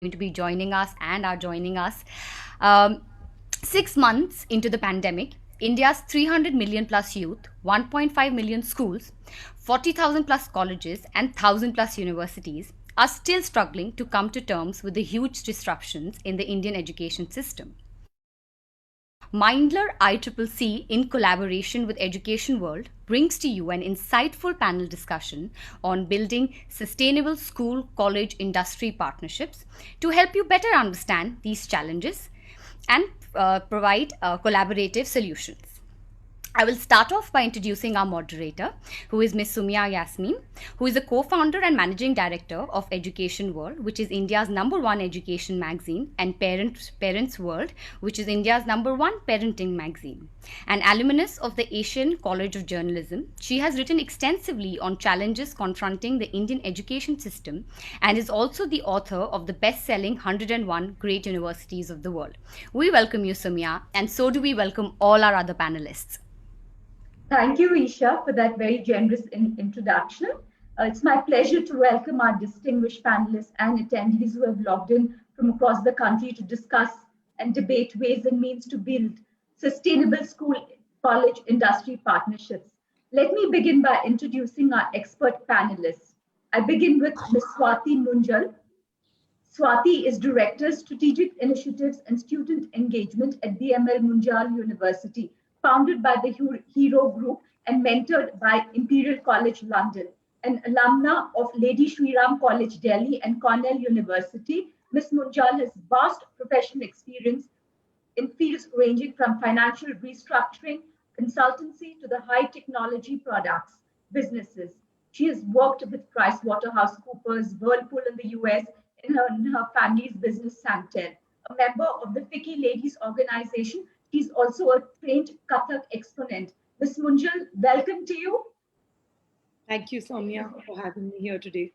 to be joining us and are joining us. Um, 6 months into the pandemic, India's 300 million plus youth, 1.5 million schools, 40,000 plus colleges, and 1,000 plus universities are still struggling to come to terms with the huge disruptions in the Indian education system. Mindler ICCC, in collaboration with Education World, brings to you an insightful panel discussion on building sustainable school college industry partnerships to help you better understand these challenges and provide collaborative solutions. I will start off by introducing our moderator, who is Ms. Sumya Yasmin, who is a co-founder and managing director of Education World, which is India's number one education magazine, and Parents World, which is India's number one parenting magazine. An alumnus of the Asian College of Journalism, she has written extensively on challenges confronting the Indian education system and is also the author of the best-selling 101 Great Universities of the World. We welcome you, Sumya, and so do we welcome all our other panelists. Thank you, Isha, for that very generous introduction. It's my pleasure to welcome our distinguished panelists and attendees who have logged in from across the country to discuss and debate ways and means to build sustainable school college industry partnerships. Let me begin by introducing our expert panelists. I begin with Ms. Swati Munjal. Swati is Director, Strategic Initiatives and Student Engagement at DML Munjal University, founded by the Hero Group and mentored by Imperial College London. An alumna of Lady Shri Ram College Delhi and Cornell University, Ms. Munjal has vast professional experience in fields ranging from financial restructuring, consultancy to the high technology products businesses. She has worked with PricewaterhouseCoopers, Whirlpool in the US, in her family's business Santel. A member of the FICCI Ladies organization, she's also a trained Kathak exponent. Ms. Munjal, welcome to you. Thank you, Soumya, for having me here today.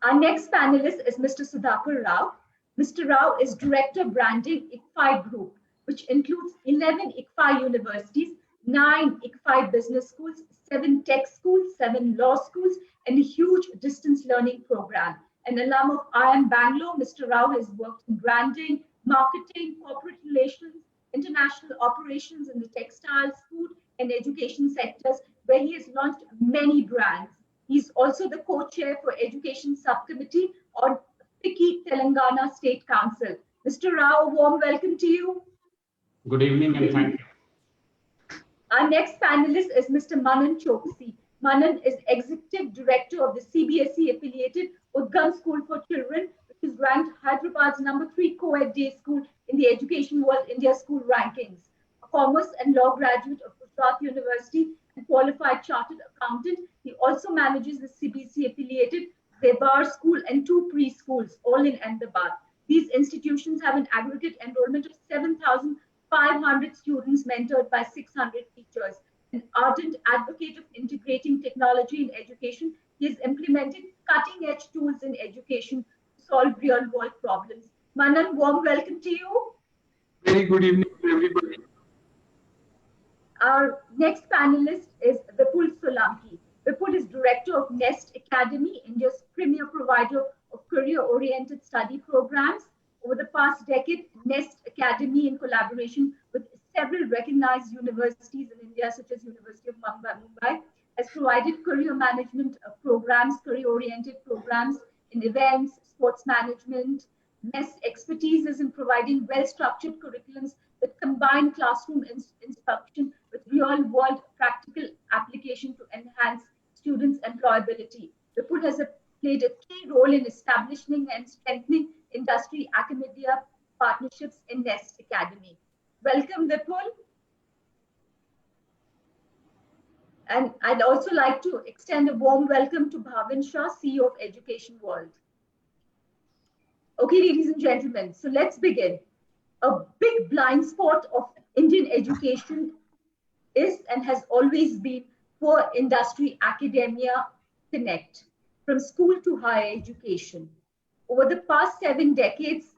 Our next panelist is Mr. Sudhakar Rao. Mr. Rao is Director Branding ICFI Group, which includes 11 ICFI universities, 9 ICFI business schools, 7 tech schools, 7 law schools, and a huge distance learning program. An alum of IIM Bangalore, Mr. Rao has worked in branding, marketing, corporate relations, international operations in the textiles, food, and education sectors, where he has launched many brands. He's also the co-chair for Education Subcommittee on FICCI Telangana State Council. Mr. Rao, a warm welcome to you. Good evening and thank you. Our next panelist is Mr. Manan Choksi. Manan is Executive Director of the CBSE affiliated Udgam School for Children, which is ranked Hyderabad's number 3 co-ed day school in the Education World India School rankings. A commerce and law graduate of Gujarat University and qualified chartered accountant, he also manages the CBSE affiliated Zebar School and 2 preschools, all in Ahmedabad. These institutions have an aggregate enrollment of 7,500 students mentored by 600 teachers. An ardent advocate of integrating technology in education, he has implemented cutting-edge tools in education to solve real-world problems. Manan, warm welcome to you. Very good evening to everybody. Our next panelist is Vipul Solanki. Vipul is Director of Nest Academy, India's premier provider of career-oriented study programs. Over the past decade, Nest Academy, in collaboration with several recognized universities in India, such as University of Mumbai, has provided career management programs, career-oriented programs in events, sports management. Nest expertise is in providing well-structured curriculums that combine classroom instruction with real-world practical application to enhance students' employability. Vipul has played a key role in establishing and strengthening industry academia partnerships in Nest Academy. Welcome, Vipul. And I'd also like to extend a warm welcome to Bhavin Shah, CEO of Education World. Okay, ladies and gentlemen, so let's begin. A big blind spot of Indian education is and has always been poor industry academia connect from school to higher education. Over the past 7 decades,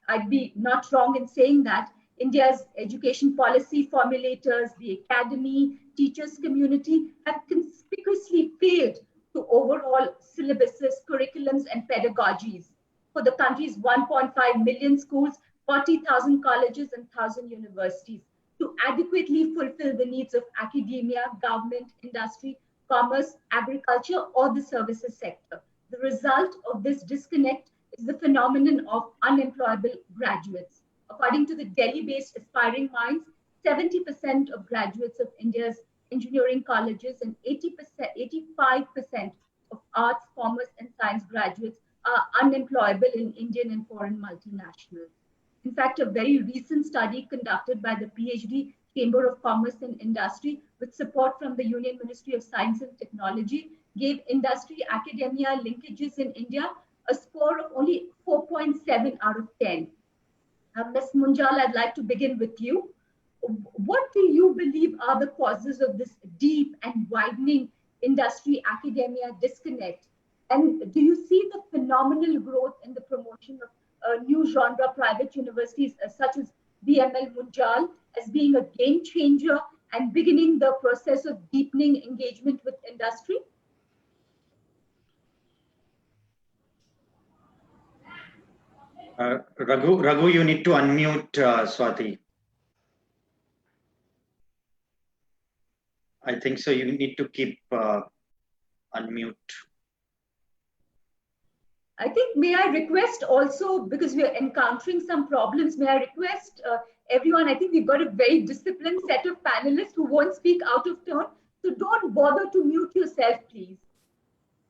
I'd be not wrong in saying that India's education policy formulators, the academy, teachers community have conspicuously failed to overhaul syllabuses, curriculums, and pedagogies. for the country's 1.5 million schools, 40,000 colleges, and 1,000 universities to adequately fulfill the needs of academia, government, industry, commerce, agriculture, or the services sector. The result of this disconnect is the phenomenon of unemployable graduates. According to the Delhi-based Aspiring Minds, 70% of graduates of India's engineering colleges and 85% of arts, commerce, and science graduates are unemployable in Indian and foreign multinationals. In fact, a very recent study conducted by the PhD Chamber of Commerce and Industry with support from the Union Ministry of Science and Technology gave industry academia linkages in India a score of only 4.7 out of 10. Ms. Munjal, I'd like to begin with you. What do you believe are the causes of this deep and widening industry academia disconnect? And do you see the phenomenal growth in the promotion of new genre private universities such as BML Munjal as being a game changer and beginning the process of deepening engagement with industry? Raghu, you need to unmute Swati. I think so. You need to keep unmute. I think, may I request also, because we are encountering some problems, may I request everyone, I think we've got a very disciplined set of panelists who won't speak out of turn. So don't bother to mute yourself, please.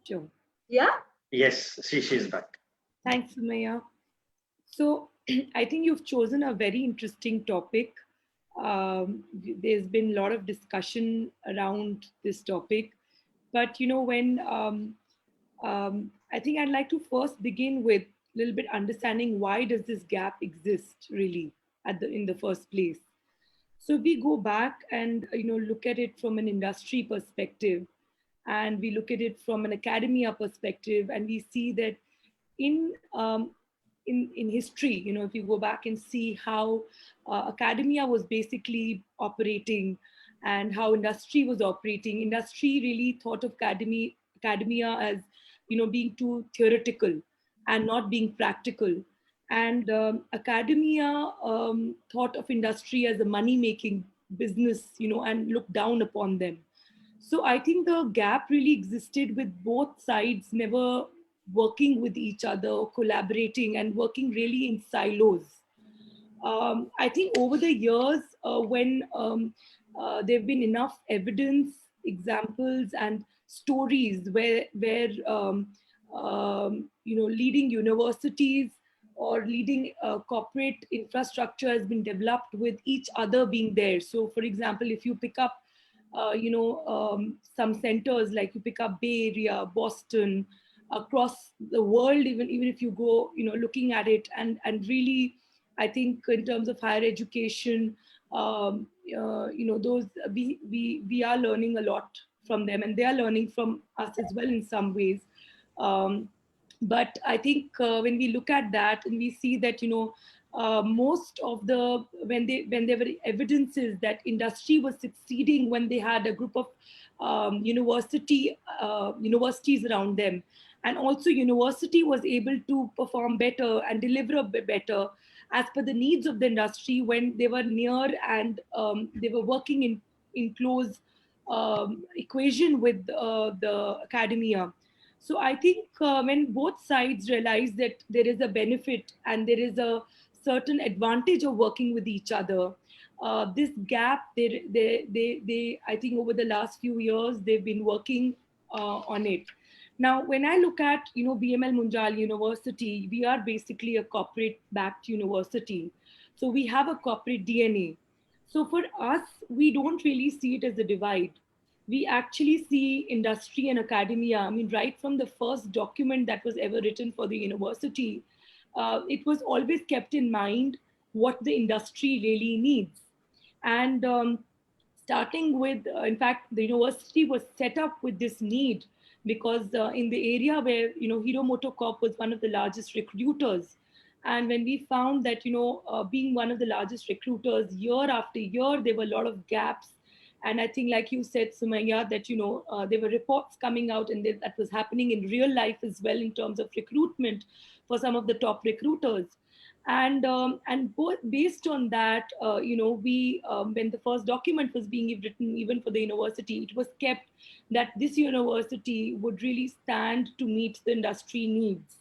Sure. Yeah? Yes, she's back. Thanks, Sumaya. So I think you've chosen a very interesting topic. There's been a lot of discussion around this topic, but when I think I'd like to first begin with a little bit understanding why does this gap exist really in the first place. So we go back and look at it from an industry perspective, and we look at it from an academia perspective, and we see that in history, if you go back and see how academia was basically operating and how industry was operating, industry really thought of academia as being too theoretical and not being practical. And academia thought of industry as a money-making business, and looked down upon them. So I think the gap really existed with both sides never working with each other, or collaborating and working really in silos. I think over the years, when there have been enough evidence, examples, and stories where leading universities or leading corporate infrastructure has been developed with each other being there. So, for example, if you pick up, some centers, like you pick up Bay Area, Boston, across the world, even if you go, looking at it, and really, I think in terms of higher education, those we are learning a lot from them, and they are learning from us as well in some ways. But I think when we look at that and we see that, most of when there were evidences that industry was succeeding when they had a group of universities around them, and also university was able to perform better and deliver a bit better as per the needs of the industry when they were near and they were working in close equation with the academia. So I think when both sides realize that there is a benefit and there is a certain advantage of working with each other, this gap, they I think over the last few years, they've been working on it. Now, when I look at, BML Munjal University, we are basically a corporate-backed university. So we have a corporate DNA. So for us, we don't really see it as a divide. We actually see industry and academia. I mean, right from the first document that was ever written for the university, it was always kept in mind what the industry really needs. And starting with, in fact, the university was set up with this need because in the area where, Hero MotoCorp was one of the largest recruiters. And when we found that, being one of the largest recruiters, year after year, there were a lot of gaps. And I think, like you said, Sumaya, that, there were reports coming out and that was happening in real life as well in terms of recruitment. for some of the top recruiters. And based on that, we when the first document was being written, even for the university, it was kept that this university would really stand to meet the industry needs,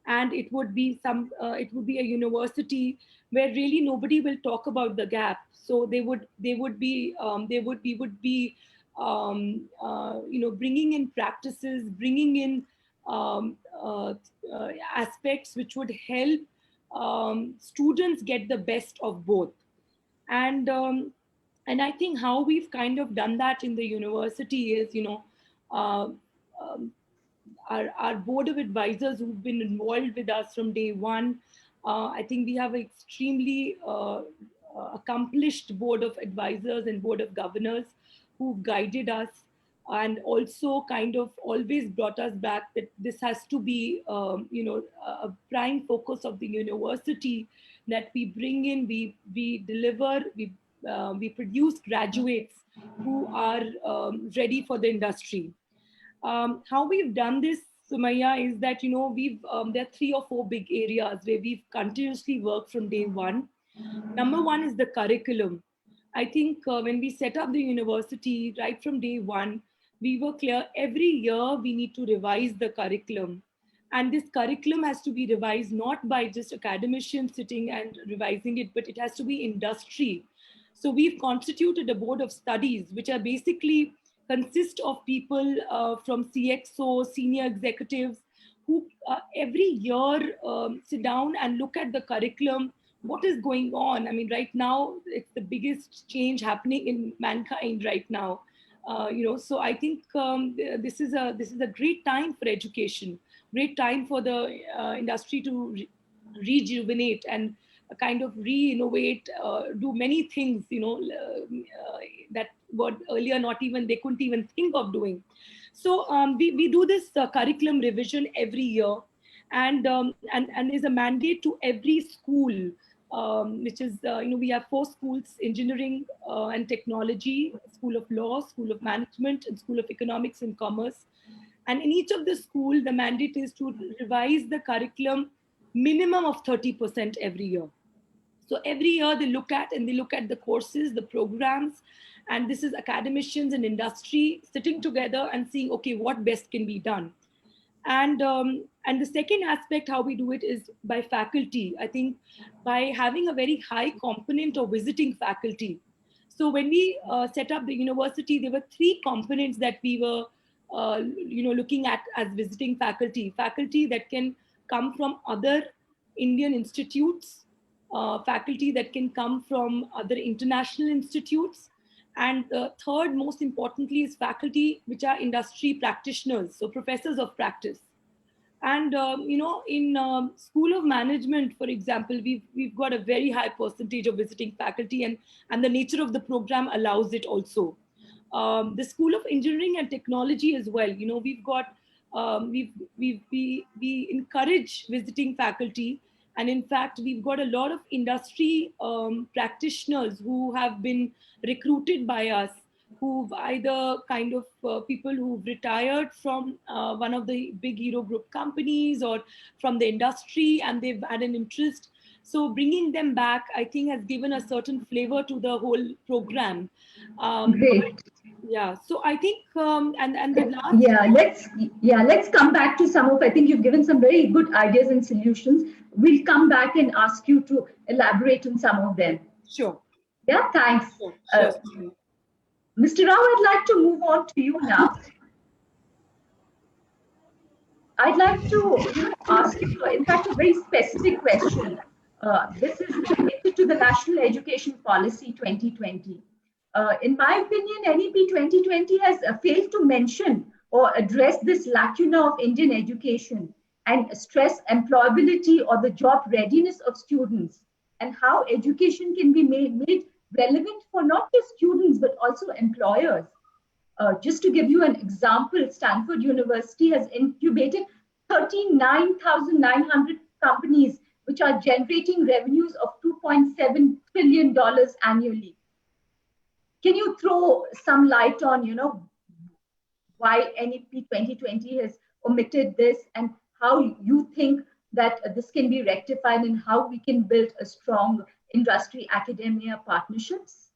and it would be a university where really nobody will talk about the gap. So we would be bringing in practices, bringing in aspects which would help students get the best of both. And I think how we've kind of done that in the university is, uh, um, our board of advisors who've been involved with us from day one. I think we have an extremely accomplished board of advisors and board of governors who've guided us and also kind of always brought us back that this has to be, a prime focus of the university, that we bring in, we deliver, we produce graduates who are ready for the industry. How we've done this, Sumaya, is that, there are 3 or 4 big areas where we've continuously worked from day one. Number one is the curriculum. I think when we set up the university, right from day one, we were clear every year we need to revise the curriculum. And this curriculum has to be revised not by just academicians sitting and revising it, but it has to be industry. So we've constituted a board of studies, which are basically consist of people from CXO, senior executives, who every year sit down and look at the curriculum, what is going on. I mean, right now, it's the biggest change happening in mankind right now. So I think this is a great time for education, great time for the industry to rejuvenate and kind of re-innovate, do many things, that were earlier not even, they couldn't even think of doing. So we do this curriculum revision every year, and there's a mandate to every school, which is, we have 4 schools: engineering and technology, School of Law, School of Management, and School of Economics and Commerce. And in each of the school, the mandate is to revise the curriculum minimum of 30% every year. So every year they look at the courses, the programs, and this is academicians and industry sitting together and seeing, okay, what best can be done. And the second aspect, how we do it, is by faculty. I think by having a very high component of visiting faculty. So when we set up the university, there were 3 components that we were, looking at as visiting faculty. Faculty that can come from other Indian institutes, faculty that can come from other international institutes. And the third, most importantly, is faculty which are industry practitioners, so professors of practice. And in School of Management, for example, we've got a very high percentage of visiting faculty, and the nature of the program allows it also. The School of Engineering and Technology as well. We've got we encourage visiting faculty. And in fact, we've got a lot of industry practitioners who have been recruited by us, who've either kind of people who've retired from one of the big Hero Group companies or from the industry, and they've had an interest. So bringing them back, I think, has given a certain flavor to the whole program. Great. Yeah, so I think, and the last... let's come back to some of, I think you've given some very good ideas and solutions. We'll come back and ask you to elaborate on some of them. Sure. Yeah, thanks. Sure. Mr. Rao, I'd like to move on to you now. I'd like to ask you, in fact, a very specific question. This is related to the National Education Policy 2020. In my opinion, NEP 2020 has failed to mention or address this lacuna of Indian education and stress employability or the job readiness of students, and how education can be made relevant for not just students, but also employers. Just to give you an example, Stanford University has incubated 39,900 companies, which are generating revenues of $2.7 trillion annually. Can you throw some light on, why NEP 2020 has omitted this, and how you think that this can be rectified and how we can build a strong industry-academia partnerships?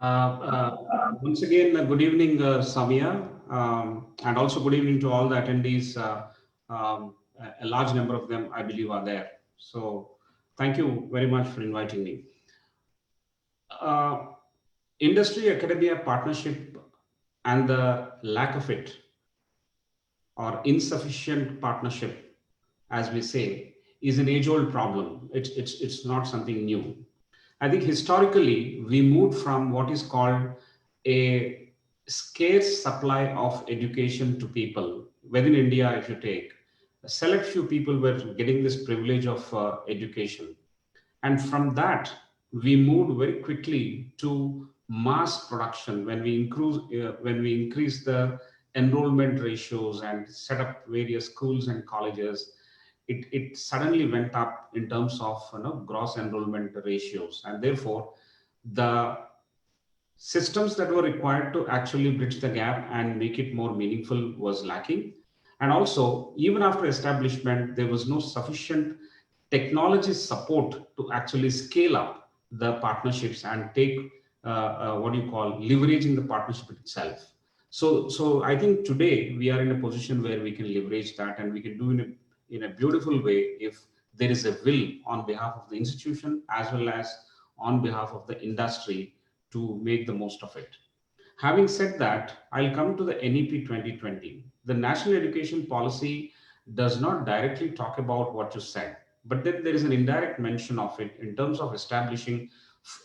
Once again, good evening, Samia, and also good evening to all the attendees. A large number of them, I believe, are there. So thank you very much for inviting me. Industry academia partnership and the lack of it, or insufficient partnership, as we say, is an age-old problem. It's not something new. I think historically, we moved from what is called a scarce supply of education to people. Within India, if you take, a select few people were getting this privilege of education. And from that, we moved very quickly to mass production when we increase the enrollment ratios and set up various schools and colleges. It suddenly went up in terms of gross enrollment ratios, and therefore the systems that were required to actually bridge the gap and make it more meaningful was lacking. And also, even after establishment, there was no sufficient technology support to actually scale up the partnerships and take what you call leveraging the partnership itself. So I think today we are in a position where we can leverage that, and we can do in a beautiful way if there is a will on behalf of the institution as well as on behalf of the industry to make the most of it. Having said that, I'll come to the NEP 2020. The National Education Policy does not directly talk about what you said, but then there is an indirect mention of it in terms of establishing,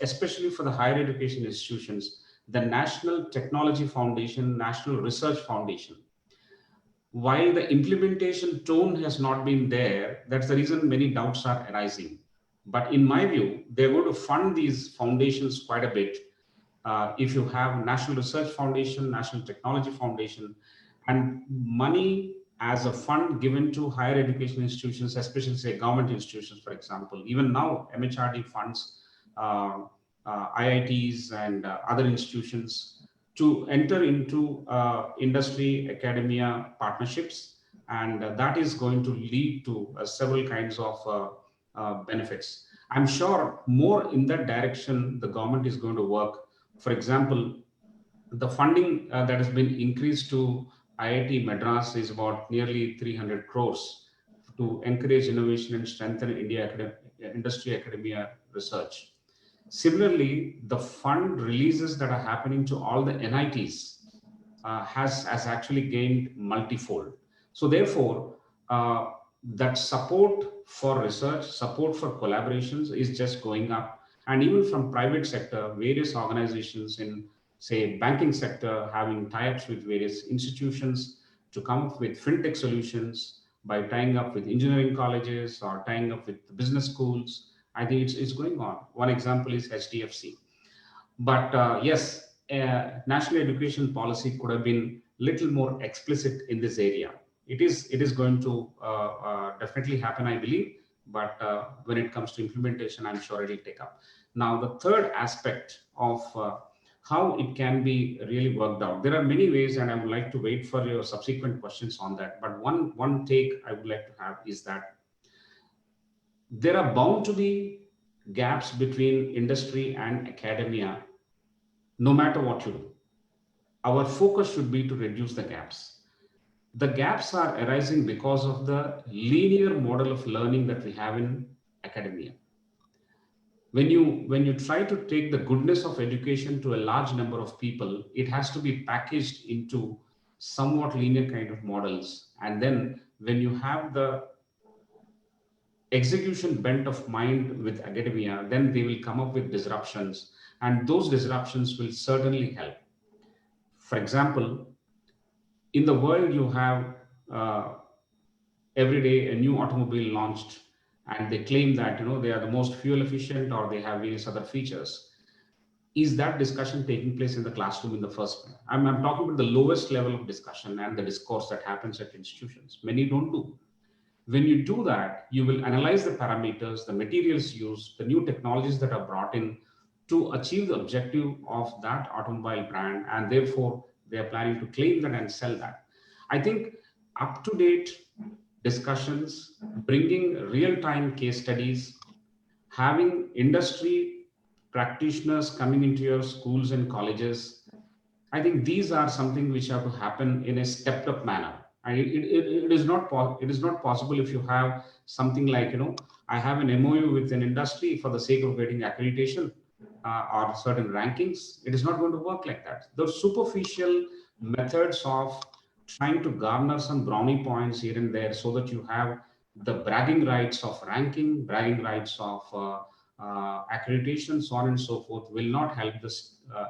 especially for the higher education institutions, the National Technology Foundation, National Research Foundation. While the implementation tone has not been there, that's the reason many doubts are arising. But in my view, they're going to fund these foundations quite a bit. If you have National Research Foundation, National Technology Foundation, and money as a fund given to higher education institutions, especially say government institutions, for example. Even now, MHRD funds IITs and other institutions to enter into industry academia partnerships, and that is going to lead to several kinds of benefits. I'm sure more in that direction the government is going to work. For example, the funding that has been increased to IIT Madras is about nearly 300 crores to encourage innovation and strengthen industry academia research. Similarly, the fund releases that are happening to all the NITs has actually gained multifold. So therefore, that support for research, support for collaborations is just going up. And even from private sector, various organizations in, say, banking sector having tie-ups with various institutions to come up with fintech solutions by tying up with engineering colleges or tying up with business schools. I think it's going on. One example is HDFC. But yes, national education policy could have been little more explicit in this area. It is going to definitely happen, I believe. But when it comes to implementation, I'm sure it'll take up. Now, the third aspect of how it can be really worked out. There are many ways, and I would like to wait for your subsequent questions on that. But one take I would like to have is that there are bound to be gaps between industry and academia, no matter what you do. Our focus should be to reduce the gaps. The gaps are arising because of the linear model of learning that we have in academia. When you try to take the goodness of education to a large number of people, it has to be packaged into somewhat linear kind of models. And then when you have the execution bent of mind with academia, then they will come up with disruptions, and those disruptions will certainly help. For example, in the world, you have every day a new automobile launched, and they claim that they are the most fuel efficient, or they have various other features. Is that discussion taking place in the classroom in the first place? I'm talking about the lowest level of discussion and the discourse that happens at institutions. Many don't do. When you do that, you will analyze the parameters, the materials used, the new technologies that are brought in to achieve the objective of that automobile brand, and therefore they are planning to claim that and sell that. I think up-to-date discussions, bringing real-time case studies, having industry practitioners coming into your schools and colleges. I think these are something which have to happen in a stepped up manner. And it is not it is not possible if you have something like, I have an MOU with an industry for the sake of getting accreditation or certain rankings. It is not going to work like that. Those superficial methods of trying to garner some brownie points here and there so that you have the bragging rights of ranking, bragging rights of accreditation, so on and so forth, will not help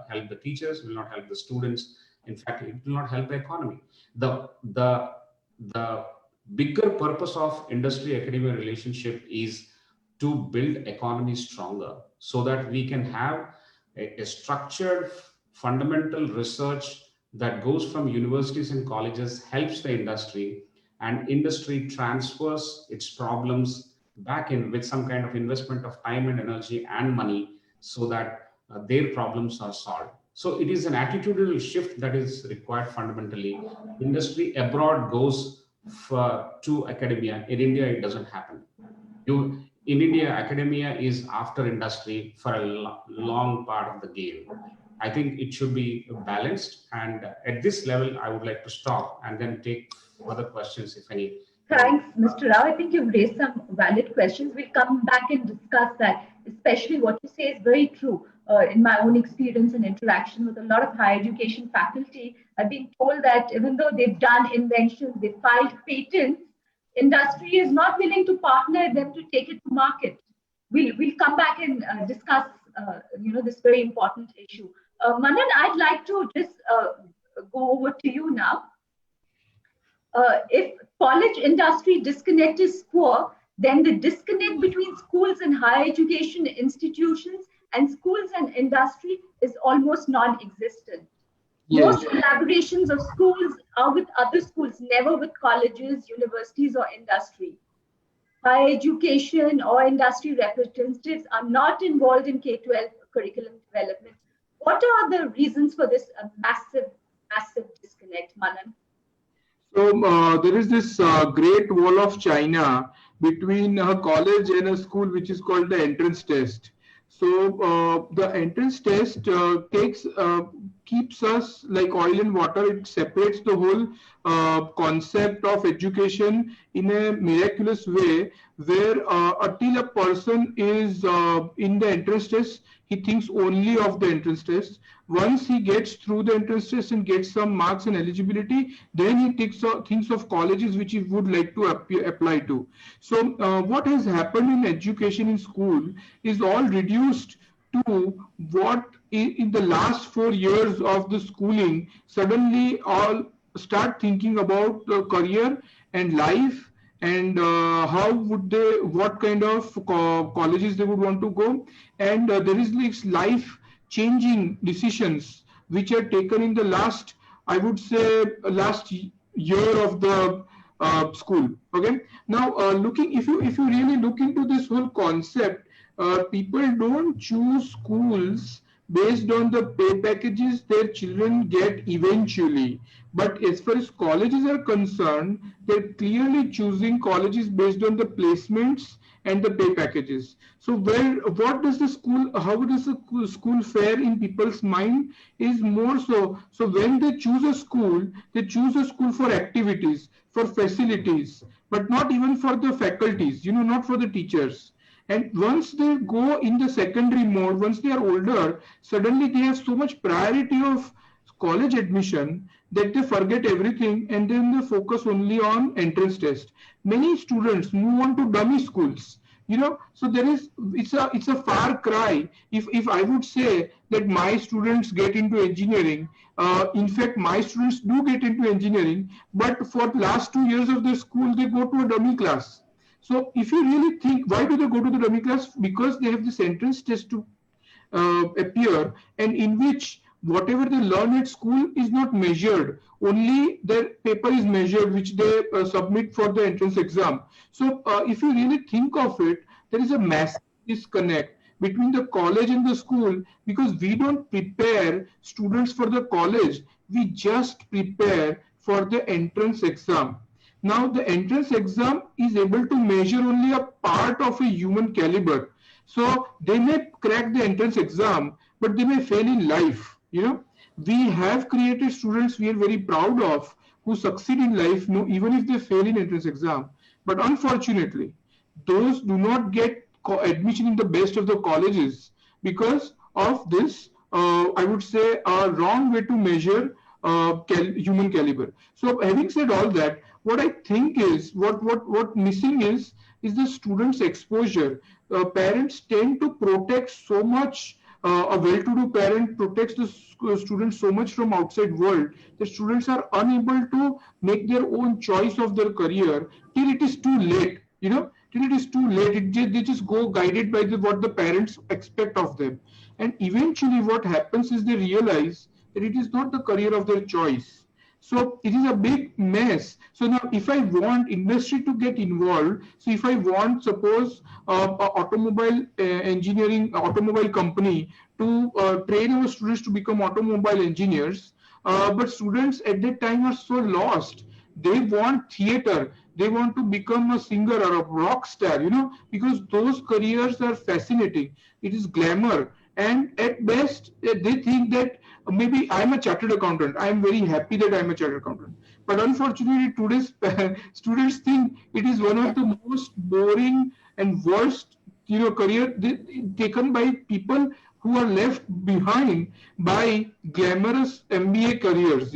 help the teachers, will not help the students. In fact, it will not help the economy. The bigger purpose of industry academia relationship is to build economy stronger, so that we can have a structured fundamental research that goes from universities and colleges, helps the industry, and industry transfers its problems back in with some kind of investment of time and energy and money, so that their problems are solved. So it is an attitudinal shift that is required fundamentally. Industry abroad goes to academia. In India, it doesn't happen. In India, academia is after industry for a long part of the game. I think it should be balanced. And at this level, I would like to stop and then take further questions, if any. Thanks, Mr. Rao. I think you've raised some valid questions. We'll come back and discuss that, especially what you say is very true. In my own experience and interaction with a lot of higher education faculty, I've been told that even though they've done inventions, they've filed patents, industry is not willing to partner them to take it to market. We'll come back and discuss this very important issue. Manan, I'd like to just go over to you now. If college industry disconnect is poor, then the disconnect between schools and higher education institutions and schools and industry is almost non-existent. Yes. Most collaborations of schools are with other schools, never with colleges, universities, or industry. Higher education or industry representatives are not involved in K-12 curriculum development. What are the reasons for this massive disconnect, Manan? So there is this great wall of China between a college and a school, which is called the entrance test. So the entrance test keeps us like oil and water. It separates the whole concept of education in a miraculous way, where until a person is in the entrance test, he thinks only of the entrance test. Once he gets through the entrance test and gets some marks and eligibility, then he thinks of colleges which he would like to apply to. So what has happened in education in school is all reduced to what in the last 4 years of the schooling, suddenly all start thinking about the career and life, and what kind of colleges they would want to go. And there is this life-changing decisions which are taken in the last, I would say, last year of the school. Okay. Now, if you really look into this whole concept, people don't choose schools based on the pay packages their children get eventually. But as far as colleges are concerned, they're clearly choosing colleges based on the placements and the pay packages. So how does the school fare in people's mind is more so when they choose a school for activities, for facilities, but not even for the faculties, not for the teachers. And once they go in the secondary mode, once they are older, suddenly they have so much priority of college admission that they forget everything, and then they focus only on entrance test. Many students move on to dummy schools, so it's a far cry. If I would say that my students get into engineering, in fact, my students do get into engineering, but for the last 2 years of their school, they go to a dummy class. So if you really think, why do they go to the dummy class? Because they have this entrance test to appear, and in which whatever they learn at school is not measured. Only their paper is measured, which they submit for the entrance exam. So if you really think of it, there is a massive disconnect between the college and the school, because we don't prepare students for the college. We just prepare for the entrance exam. Now the entrance exam is able to measure only a part of a human caliber. So they may crack the entrance exam, but they may fail in life. We have created students we are very proud of who succeed in life, no, even if they fail in entrance exam. But unfortunately, those do not get admission in the best of the colleges because of this, I would say, a wrong way to measure human caliber. So having said all that, what I think is what missing is the students' exposure. Parents tend to protect so much. A well-to-do parent protects the students so much from outside world that students are unable to make their own choice of their career till it is too late. Till it is too late, they just go guided by what the parents expect of them, and eventually what happens is they realize that it is not the career of their choice. So it is a big mess. So now if I want industry to get involved, so if I want, suppose, a automobile company to train our students to become automobile engineers, but students at that time are so lost. They want theater, they want to become a singer or a rock star, because those careers are fascinating. It is glamour, and at best they think that maybe I'm a chartered accountant. I'm very happy that I'm a chartered accountant. But unfortunately, today's students think it is one of the most boring and worst, career taken by people who are left behind by glamorous MBA careers.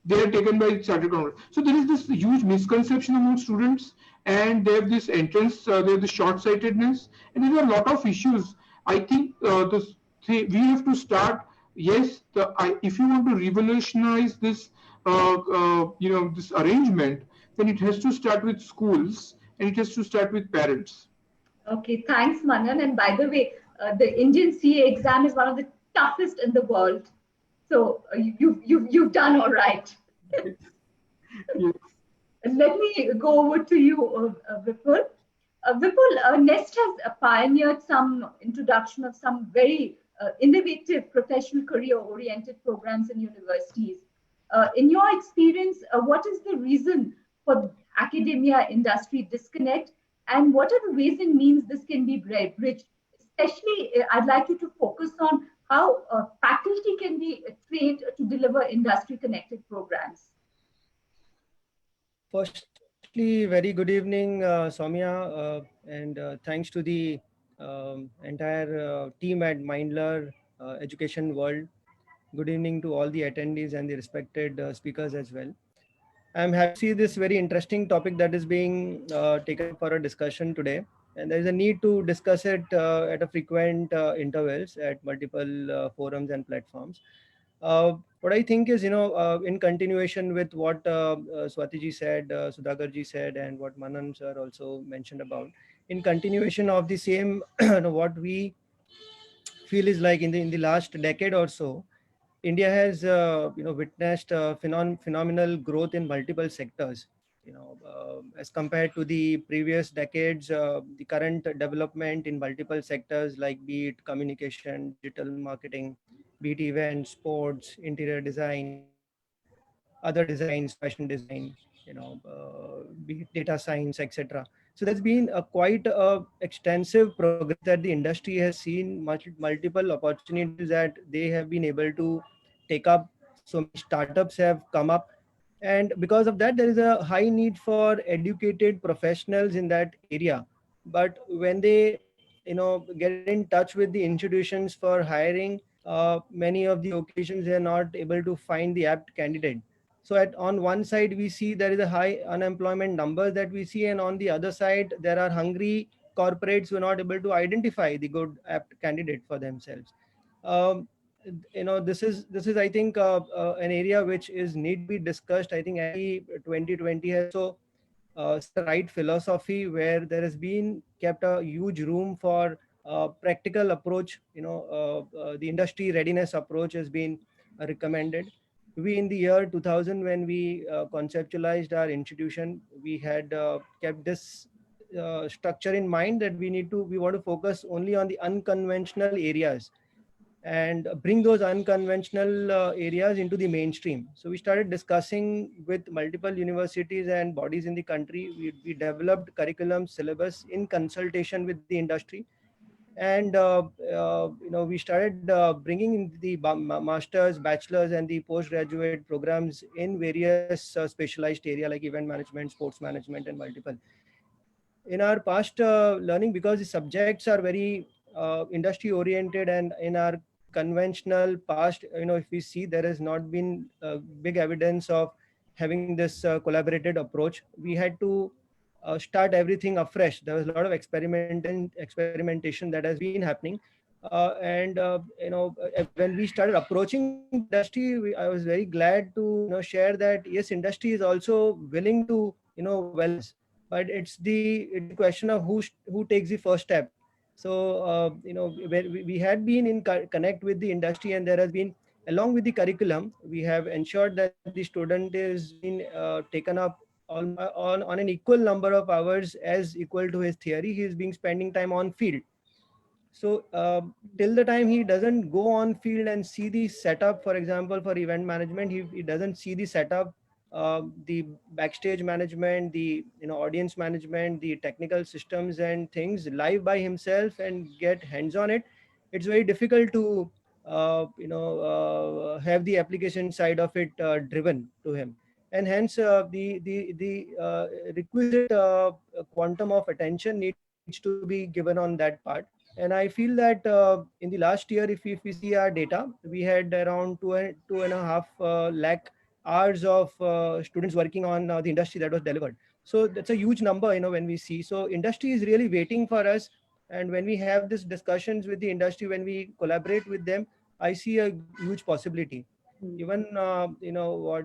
They are taken by chartered accountants. So there is this huge misconception among students, and they have this entrance, they have the short-sightedness, and there are a lot of issues. I think we have to start. Yes, if you want to revolutionize this, this arrangement, then it has to start with schools and it has to start with parents. Okay, thanks, Manan. And by the way, the Indian CA exam is one of the toughest in the world. So you've done all right. Yes. Let me go over to you, Vipul. Vipul, NEST has pioneered some introduction of some very innovative professional career-oriented programs in universities. In your experience, what is the reason for academia-industry disconnect, and what are the ways and means this can be bridged? Especially, I'd like you to focus on how faculty can be trained to deliver industry-connected programs. Firstly, very good evening, Soumya, and thanks to the entire team at Mindler Education World. Good evening to all the attendees and the respected speakers as well. I'm happy to see this very interesting topic that is being taken for a discussion today. And there is a need to discuss it at a frequent intervals at multiple forums and platforms. What I think is, in continuation with what Swatiji said, Sudhakarji said, and what Manan sir also mentioned about, in continuation of the same, what we feel is like in the last decade or so, India has witnessed phenomenal growth in multiple sectors. As compared to the previous decades, the current development in multiple sectors, like be it communication, digital marketing, be it events, sports, interior design, other designs, fashion design, be it data science, etc. So there's been a quite extensive progress that the industry has seen, multiple opportunities that they have been able to take up. So many startups have come up, and because of that, there is a high need for educated professionals in that area. But when they, get in touch with the institutions for hiring, many of the occasions they are not able to find the apt candidate. So on one side, we see there is a high unemployment numbers that we see, and on the other side, there are hungry corporates who are not able to identify the good apt candidate for themselves. Um, this is I think an area which is need to be discussed. I think any 2020 has so set a right philosophy where there has been kept a huge room for practical approach. The industry readiness approach has been recommended. We in the year 2000, when we conceptualized our institution, we had kept this structure in mind that we want to focus only on the unconventional areas. and bring those unconventional areas into the mainstream. So we started discussing with multiple universities and bodies in the country. We developed curriculum syllabus in consultation with the industry, and we started bringing in the masters, bachelors, and the postgraduate programs in various specialized area like event management, sports management, and multiple. In our past learning, because the subjects are very industry oriented, and in our conventional past, if we see, there has not been big evidence of having this collaborated approach. We had to start everything afresh. There was a lot of experimentation that has been happening, and when we started approaching the industry, I was very glad to share that yes, industry is also willing to balance, but it's the question of who takes the first step. So we had been in connect with the industry, and there has been, along with the curriculum, we have ensured that the student is being taken up on an equal number of hours as equal to his theory. He is being spending time on field. So till the time he doesn't go on field and see the setup, for example, for event management, he doesn't see the setup, the backstage management, the audience management, the technical systems and things live by himself and get hands on it. It's very difficult to have the application side of it driven to him, and hence the requisite quantum of attention needs to be given on that part. And I feel that in the last year, if we see our data, we had around 2.5 lakh hours of students working on the industry that was delivered. So that's a huge number, when we see. So industry is really waiting for us. And when we have these discussions with the industry, when we collaborate with them, I see a huge possibility. Even, what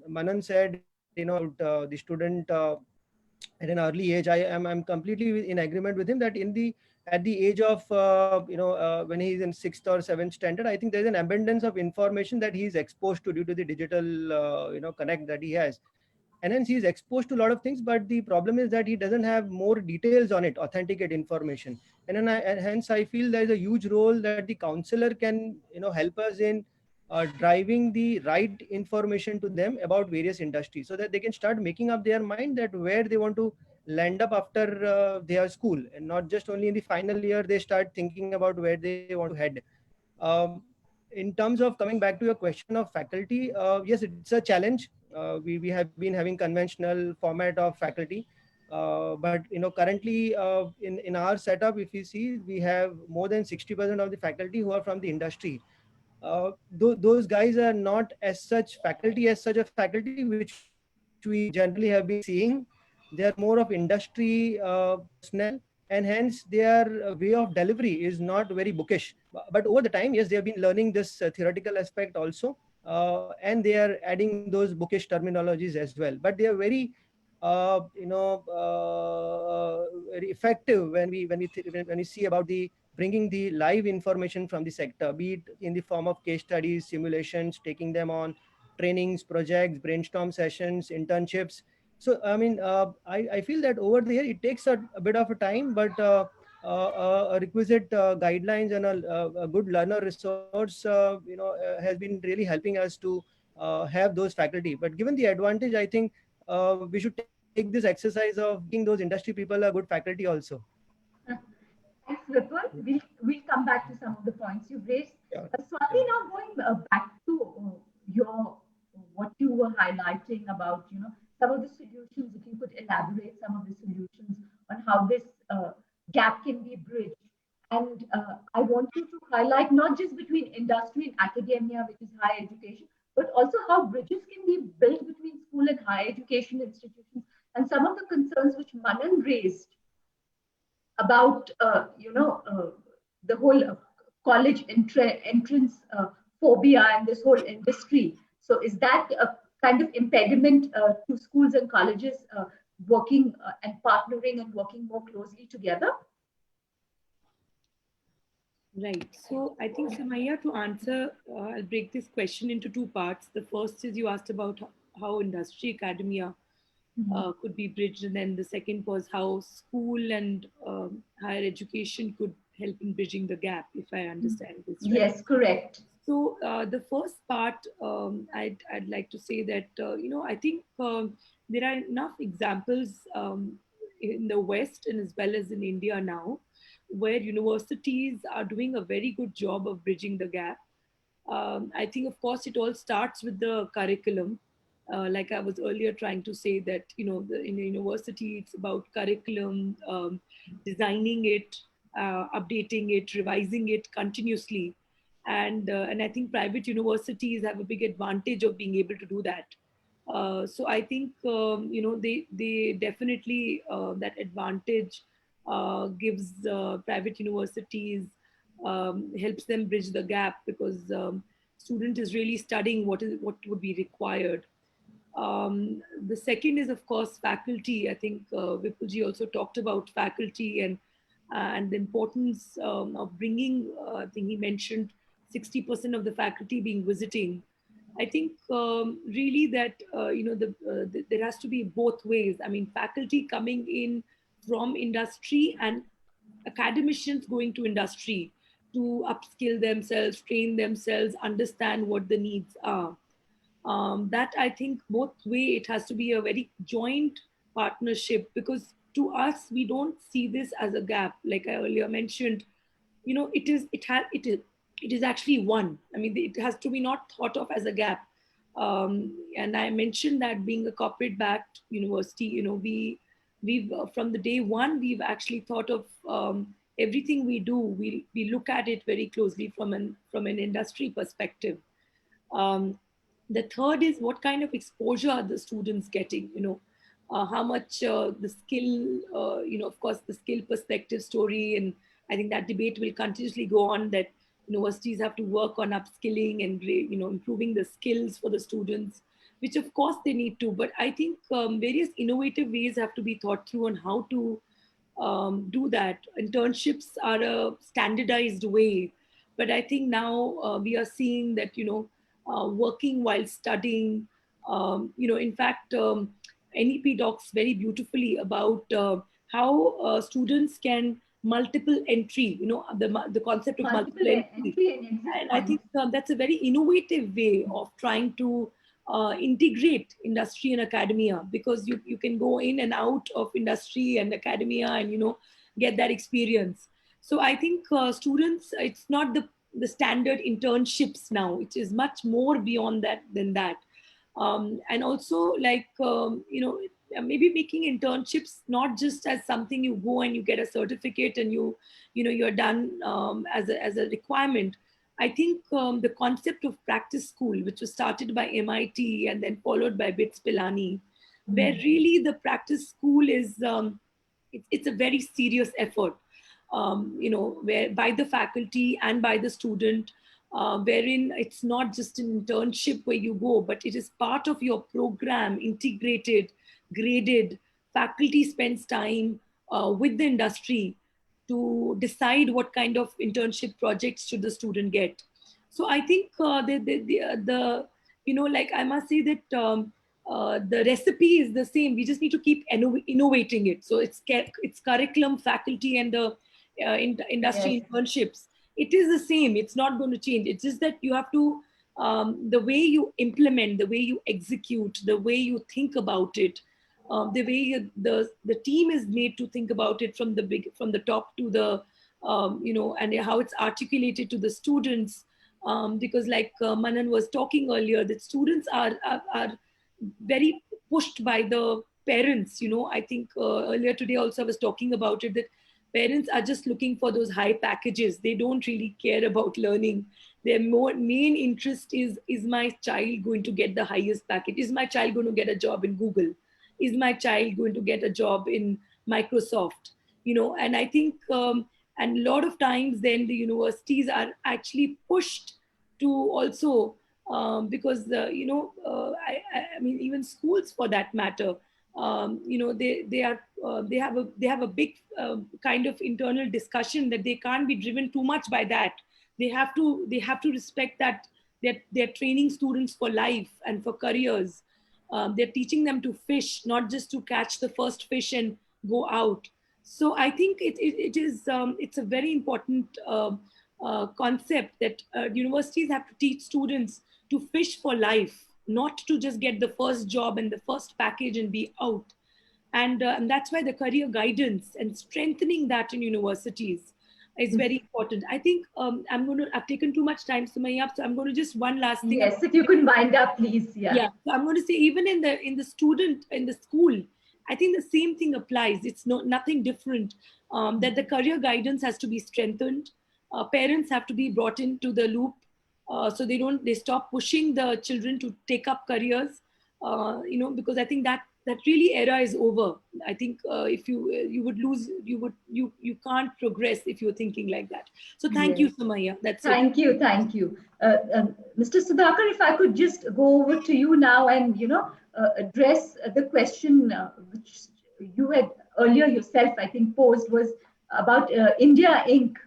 Manan said, about the student at an early age, I'm completely in agreement with him that at the age of when he's in 6th or 7th standard, I think there's an abundance of information that he's exposed to due to the digital connect that he has, and hence he's exposed to a lot of things. But the problem is that he doesn't have more details on it, authenticate information, and hence I feel there's a huge role that the counselor can help us in driving the right information to them about various industries, so that they can start making up their mind that where they want to land up after their school, and not just only in the final year they start thinking about where they want to head. um, in terms of coming back to your question of faculty, yes, it's a challenge. We have been having conventional format of faculty, but currently in our setup, if you see, we have more than 60% of the faculty who are from the industry. Those guys are not as such faculty as such a faculty which we generally have been seeing. They are more of industry personnel, and hence their way of delivery is not very bookish. But over the time, yes, they have been learning this theoretical aspect also, and they are adding those bookish terminologies as well. But they are very very effective when we see about the bringing the live information from the sector, be it in the form of case studies, simulations, taking them on trainings, projects, brainstorm sessions, internships. So I mean, I feel that over there it takes a bit of a time, but a requisite guidelines and a good learner resource has been really helping us to have those faculty. But given the advantage, I think we should take this exercise of making those industry people a good faculty also. Thanks, Vipul. We'll come back to some of the points you've raised. Yeah. Swati, now going back to your what you were highlighting about some of the solutions. If you could elaborate some of the solutions on how this gap can be bridged. And I want you to highlight not just between industry and academia, which is higher education, but also how bridges can be built between school and higher education institutions, and some of the concerns which Manan raised about the whole college entrance phobia and this whole industry. So is that a kind of impediment to schools and colleges working and partnering and working more closely together? Right. So I think, Samaya, to answer, I'll break this question into two parts. The first is you asked about how industry academia could be bridged, and then the second was how school and higher education could help in bridging the gap, if I understand this right. Yes, correct. So the first part, I'd like to say that, I think there are enough examples in the West and as well as in India now, where universities are doing a very good job of bridging the gap. I think, of course, it all starts with the curriculum. Like I was earlier trying to say that, in a university, it's about curriculum, designing it, updating it, revising it continuously. And I think private universities have a big advantage of being able to do that. So I think, they definitely, that advantage gives private universities, helps them bridge the gap, because student is really studying what would be required. The second is, of course, faculty. I think Vipulji also talked about faculty and the importance of bringing, I think he mentioned 60% of the faculty being visiting. I think really that, there has to be both ways. I mean, faculty coming in from industry and academicians going to industry to upskill themselves, train themselves, understand what the needs are. That I think both way it has to be a very joint partnership, because to us we don't see this as a gap. Like I earlier mentioned, it is actually one. I mean, it has to be not thought of as a gap. And I mentioned that being a corporate backed university, we've from the day one we've actually thought of everything we do. We look at it very closely from an industry perspective. The third is what kind of exposure are the students getting, how much the skill, of course, the skill perspective story. And I think that debate will continuously go on, that universities have to work on upskilling and, improving the skills for the students, which of course they need to. But I think various innovative ways have to be thought through on how to do that. Internships are a standardized way, but I think now we are seeing that, working while studying, in fact, NEP talks very beautifully about how students can multiple entry, the concept of multiple entry. And I think that's a very innovative way of trying to integrate industry and academia, because you can go in and out of industry and academia and, get that experience. So I think students, it's not the standard internships now. It is much more beyond that than that. And also, like, maybe making internships not just as something you go and you get a certificate and you're done as a requirement. I think the concept of practice school, which was started by MIT and then followed by BITS Pilani, where really the practice school is, it's a very serious effort, where by the faculty and by the student, wherein it's not just an internship where you go, but it is part of your program, integrated, graded. Faculty spends time with the industry to decide what kind of internship projects should the student get. So I think like I must say that the recipe is the same. We just need to keep innovating it. So it's curriculum, faculty, and the industry internships. It is the same. It's not going to change. It's just that you have to, the way you implement, the way you execute, the way you think about it, the way the team is made to think about it from the top to the, and how it's articulated to the students. Because like Manan was talking earlier, that students are very pushed by the parents. I think earlier today also I was talking about it, that parents are just looking for those high packages. They don't really care about learning. Their main interest is my child going to get the highest package? Is my child going to get a job in Google? Is my child going to get a job in Microsoft? And I think, and a lot of times then the universities are actually pushed to also, because, I mean, even schools for that matter, they have a big kind of internal discussion that they can't be driven too much by that. They have to respect that they're training students for life and for careers. They're teaching them to fish, not just to catch the first fish and go out. So I think it's a very important concept that universities have to teach students to fish for life, not to just get the first job and the first package and be out. And that's why the career guidance and strengthening that in universities is very important. I think I've taken too much time, Sumaya, so I'm going to just one last thing. Yes, if you can wind up, please. Yeah. So I'm going to say, even in the school, I think the same thing applies. It's nothing different. That the career guidance has to be strengthened. Parents have to be brought into the loop, so they stop pushing the children to take up careers. Because I think that really era is over. I think if you would lose, you can't progress if you're thinking like that. So thank you, Sumaya. That's it. Thank you. Mr. Sudhakar, if I could just go over to you now and address the question which you had earlier yourself, I think, posed, was about India Inc.,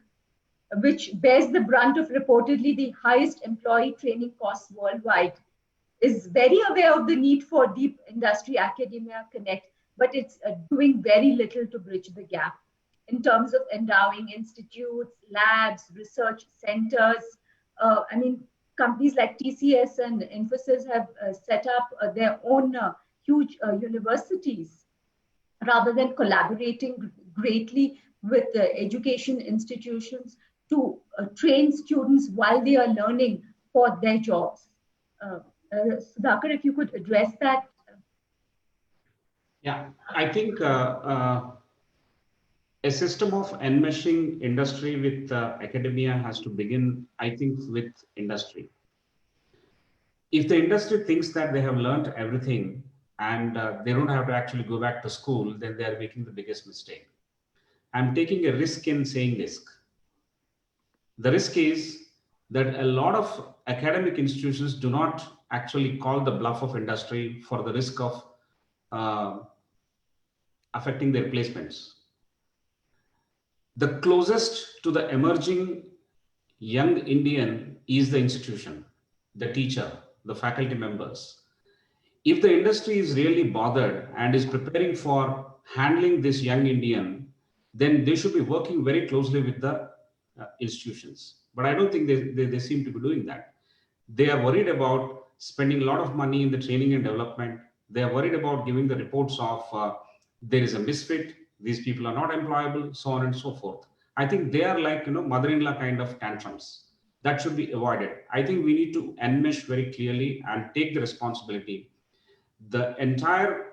which bears the brunt of reportedly the highest employee training costs worldwide, is very aware of the need for deep industry academia connect, but it's doing very little to bridge the gap in terms of endowing institutes, labs, research centers. Companies like TCS and Infosys have set up their own huge universities rather than collaborating greatly with education institutions to train students while they are learning for their jobs. Sudhakar, if you could address that. Yeah, I think a system of enmeshing industry with academia has to begin, I think, with industry. If the industry thinks that they have learned everything and they don't have to actually go back to school, then they are making the biggest mistake. I'm taking a risk in saying this. The risk is that a lot of academic institutions do not actually call the bluff of industry for the risk of affecting their placements. The closest to the emerging young Indian is the institution, the teacher, the faculty members. If the industry is really bothered and is preparing for handling this young Indian, then they should be working very closely with the institutions. But I don't think they seem to be doing that. They are worried about spending a lot of money in the training and development. They are worried about giving the reports of there is a misfit, these people are not employable, so on and so forth. I think they are like, mother-in-law kind of tantrums. That should be avoided. I think we need to enmesh very clearly and take the responsibility. The entire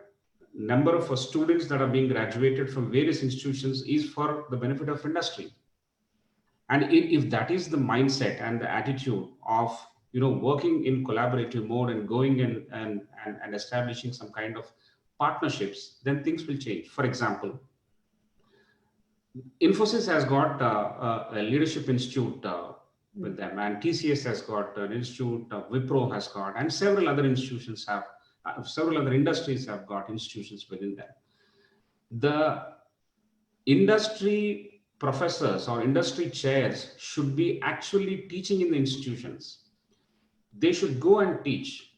number of students that are being graduated from various institutions is for the benefit of industry. And if that is the mindset and the attitude of working in collaborative mode and going in and establishing some kind of partnerships, then things will change. For example, Infosys has got a leadership institute with them, and TCS has got an institute, Wipro has got, and several other institutions have, several other industries have got institutions within them. The industry professors or industry chairs should be actually teaching in the institutions. They should go and teach.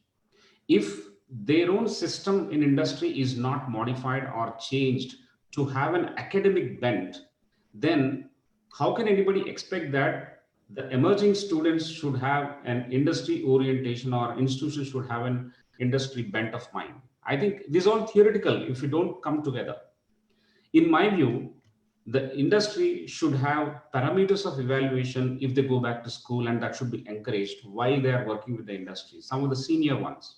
If their own system in industry is not modified or changed to have an academic bent, then how can anybody expect that the emerging students should have an industry orientation or institutions should have an industry bent of mind? I think this is all theoretical if you don't come together. In my view, the industry should have parameters of evaluation if they go back to school, and that should be encouraged while they are working with the industry, some of the senior ones.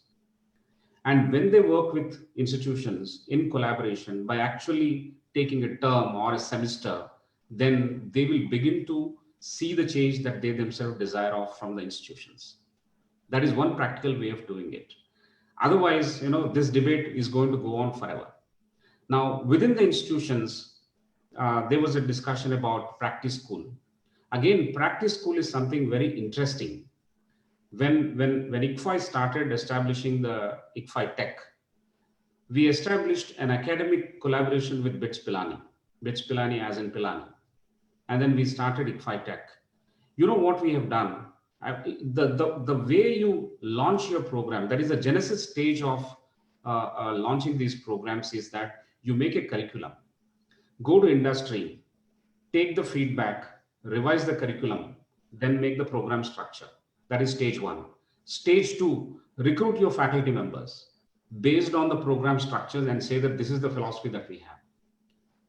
And when they work with institutions in collaboration by actually taking a term or a semester, then they will begin to see the change that they themselves desire of from the institutions. That is one practical way of doing it. Otherwise, this debate is going to go on forever. Now, within the institutions, there was a discussion about practice school. Again, practice school is something very interesting. When ICFI started establishing the ICFI Tech, we established an academic collaboration with BITS Pilani as in Pilani. And then we started ICFI Tech. You know what we have done? The way you launch your program, that is the genesis stage of launching these programs, is that you make a curriculum. go to industry, take the feedback, revise the curriculum, then make the program structure. That is stage one. Stage two, recruit your faculty members based on the program structures and say that this is the philosophy that we have.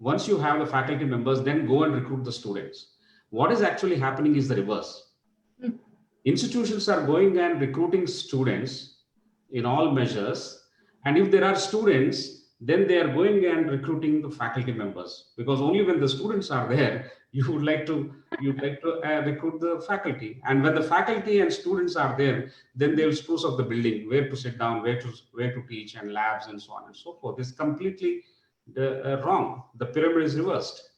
Once you have the faculty members, then go and recruit the students. What is actually happening is the reverse. Institutions are going and recruiting students in all measures. And if there are students, then they are going and recruiting the faculty members, because only when the students are there, you would like to recruit the faculty. And when the faculty and students are there, then they will spruce up the building, where to sit down, where to teach, and labs and so on and so forth. It's completely wrong. The pyramid is reversed.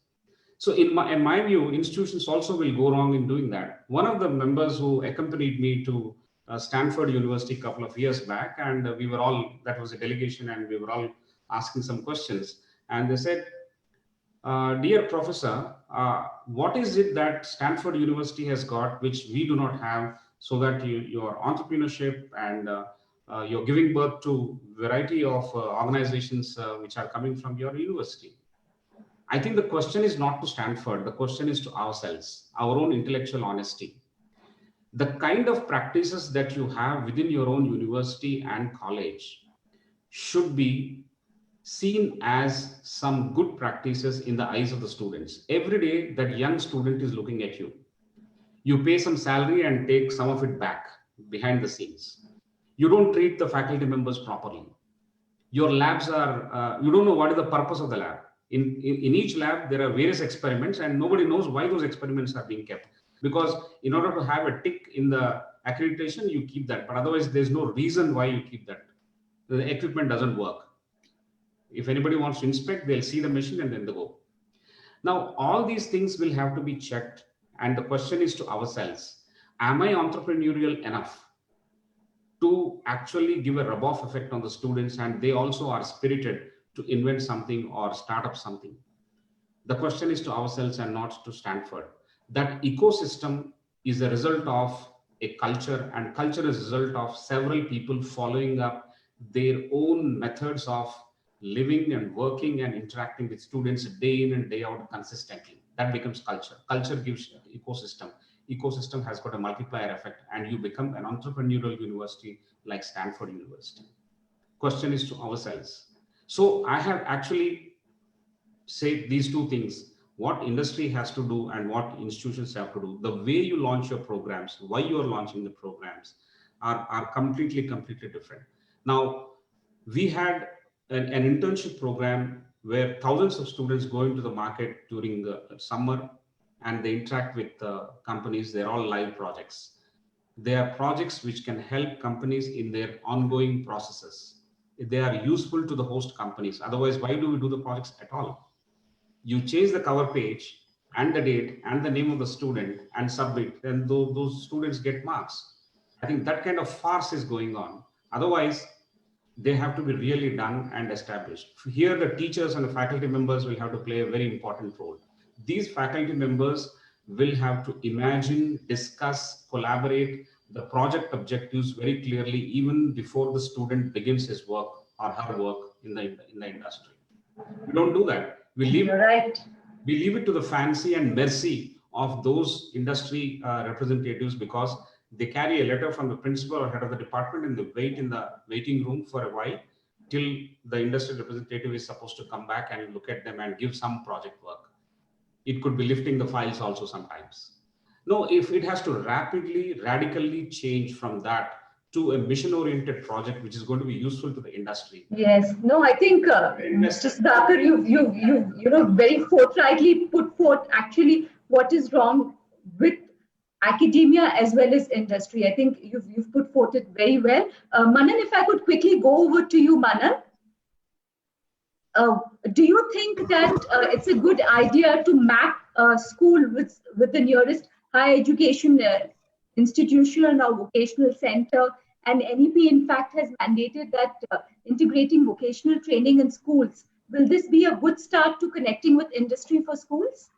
So in my view, institutions also will go wrong in doing that. One of the members who accompanied me to Stanford University a couple of years back, and we were all, that was a delegation, and we were all asking some questions. And they said, dear professor, what is it that Stanford University has got which we do not have, so that your entrepreneurship and you're giving birth to variety of organizations which are coming from your university? I think the question is not to Stanford, the question is to ourselves, our own intellectual honesty. The kind of practices that you have within your own university and college should be seen as some good practices in the eyes of the students. Every day that young student is looking at you. You pay some salary and take some of it back behind the scenes. You don't treat the faculty members properly. Your labs are, you don't know what is the purpose of the lab. In each lab, there are various experiments, and nobody knows why those experiments are being kept. Because in order to have a tick in the accreditation, you keep that. But otherwise, there's no reason why you keep that. The equipment doesn't work. If anybody wants to inspect, they'll see the machine and then they go. Now, all these things will have to be checked. And the question is to ourselves, am I entrepreneurial enough to actually give a rub-off effect on the students, and they also are spirited to invent something or start up something? The question is to ourselves and not to Stanford. That ecosystem is a result of a culture, and culture is a result of several people following up their own methods of living and working and interacting with students day in and day out consistently. That becomes culture. Culture gives ecosystem. Ecosystem has got a multiplier effect, and you become an entrepreneurial university like Stanford University. Question is to ourselves. So I have actually said these two things: what industry has to do and what institutions have to do. The way you launch your programs, why you are launching the programs are completely different. Now, we had an internship program where thousands of students go into the market during the summer, and they interact with companies. They're all live projects. They are projects which can help companies in their ongoing processes. They are useful to the host companies. Otherwise, why do we do the projects at all? You change the cover page and the date and the name of the student and submit, and those students get marks. I think that kind of farce is going on. Otherwise, they have to be really done and established. Here, the teachers and the faculty members will have to play a very important role. These faculty members will have to imagine, discuss, collaborate the project objectives very clearly, even before the student begins his work or her work in the industry. We don't do that. We leave it to the fancy and mercy of those industry representatives, because they carry a letter from the principal or head of the department, and they wait in the waiting room for a while till the industry representative is supposed to come back and look at them and give some project work. It could be lifting the files also sometimes. No, if it has to rapidly, radically change from that to a mission-oriented project which is going to be useful to the industry. Yes, no, I think Mr. Sudhakar, you very forthrightly put forth actually what is wrong with academia as well as industry. I think you've put forth it very well. Manan, if I could quickly go over to you, Manan. Do you think that it's a good idea to map a school with the nearest higher education institution or vocational center? And NEP, in fact, has mandated that integrating vocational training in schools. Will this be a good start to connecting with industry for schools?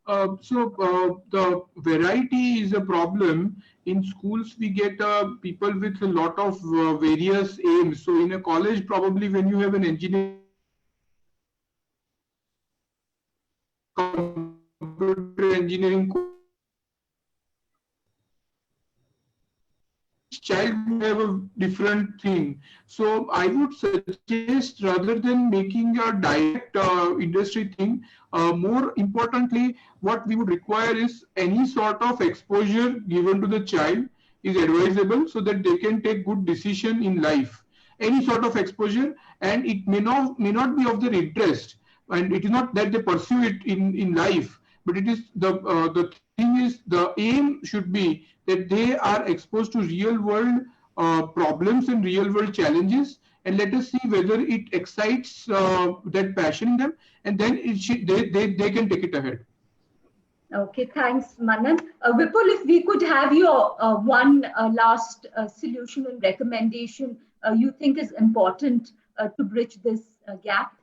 The variety is a problem. In schools, we get people with a lot of various aims. So in a college, probably when you have an engineer software engineering child would have a different thing. So I would suggest, rather than making a direct industry thing, more importantly, what we would require is any sort of exposure given to the child is advisable so that they can take good decision in life. Any sort of exposure, and it may not be of their interest, and it is not that they pursue it in life, but it is the thing is, the aim should be that they are exposed to real world problems and real world challenges, and let us see whether it excites that passion in them, and then they can take it ahead. Okay, thanks, Manan. Vipul, if we could have your one last solution and recommendation you think is important to bridge this gap.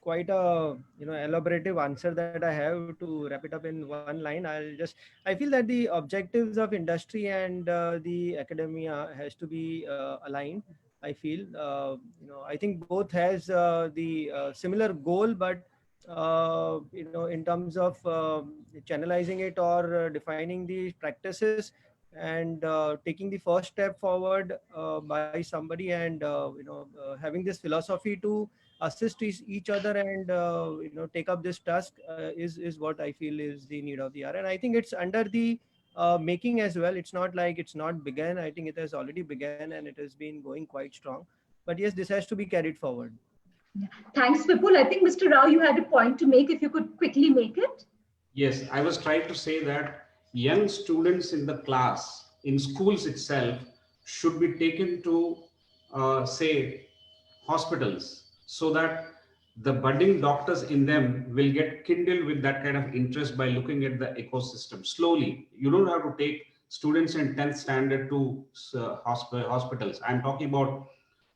Quite a elaborative answer that I have. To wrap it up in one line, I feel that the objectives of industry and the academia has to be aligned. I feel I think both has the similar goal, but in terms of channelizing it or defining the practices and taking the first step forward by somebody, and having this philosophy to assist each other and take up this task is what I feel is the need of the hour. And I think it's under the making as well. It's not like it's not begun. I think it has already begun and it has been going quite strong. But yes, this has to be carried forward. Yeah. Thanks, Vipul. I think Mr. Rao, you had a point to make. If you could quickly make it. Yes, I was trying to say that young students in the class, in schools itself, should be taken to, say, hospitals, so that the budding doctors in them will get kindled with that kind of interest by looking at the ecosystem slowly. You don't have to take students in 10th standard to hospitals. I'm talking about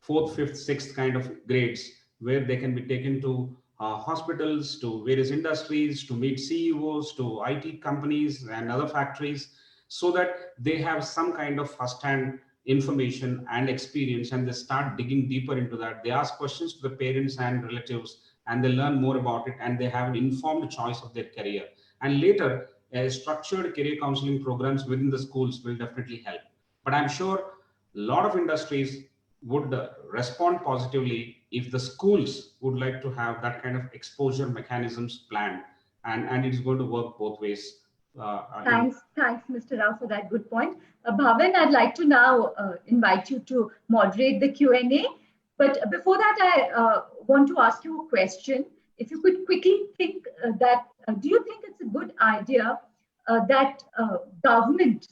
4th, 5th, 6th kind of grades, where they can be taken to hospitals, to various industries, to meet CEOs, to IT companies and other factories, so that they have some kind of first-hand information and experience, and they start digging deeper into that. They ask questions to the parents and relatives, and they learn more about it, and they have an informed choice of their career. And later, structured career counseling programs within the schools will definitely help. But I'm sure a lot of industries would respond positively if the schools would like to have that kind of exposure mechanisms planned, and it's going to work both ways. Thanks, Mr. Rao, for that good point. Bhavan, I'd like to now invite you to moderate the Q&A. But before that, I want to ask you a question. If you could quickly think do you think it's a good idea that government